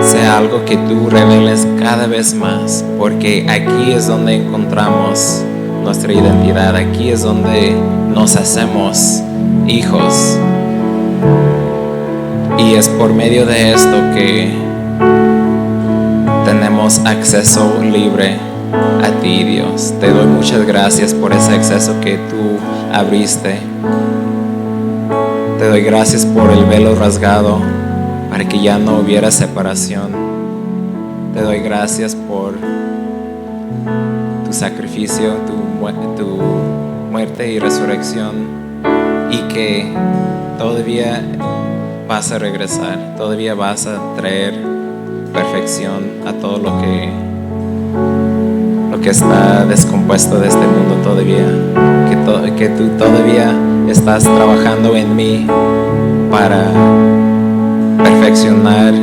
sea algo que tú reveles cada vez más, porque aquí es donde encontramos nuestra identidad, aquí es donde nos hacemos hijos. Y es por medio de esto que tenemos acceso libre a ti, Dios. Te doy muchas gracias por ese acceso que tú abriste. Te doy gracias por el velo rasgado para que ya no hubiera separación. Te doy gracias por tu sacrificio, tu muerte y resurrección, y que todavía vas a regresar, todavía vas a traer perfección a todo lo que está descompuesto de este mundo todavía, que tú todavía estás trabajando en mí para perfeccionar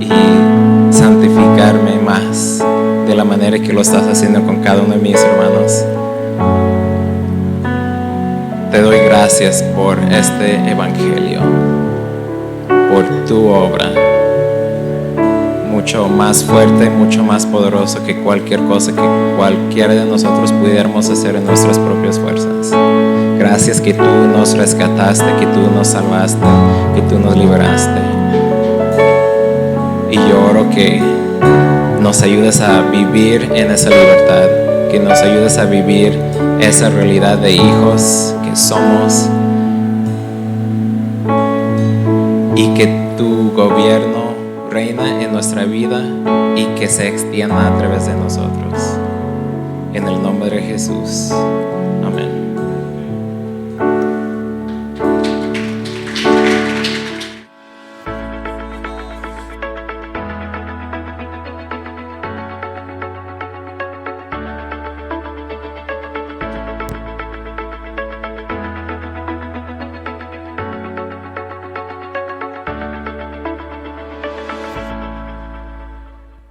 y santificarme más de la manera que lo estás haciendo con cada uno de mis hermanos. Te doy gracias por este Evangelio, por tu obra, mucho más fuerte, mucho más poderoso que cualquier cosa que cualquiera de nosotros pudiéramos hacer en nuestras propias fuerzas. Gracias que tú nos rescataste, que tú nos salvaste, que tú nos liberaste. Y yo oro que nos ayudes a vivir en esa libertad, que nos ayudes a vivir esa realidad de hijos que somos, y que tu gobierno reina en nuestra vida y que se extienda a través de nosotros. En el nombre de Jesús.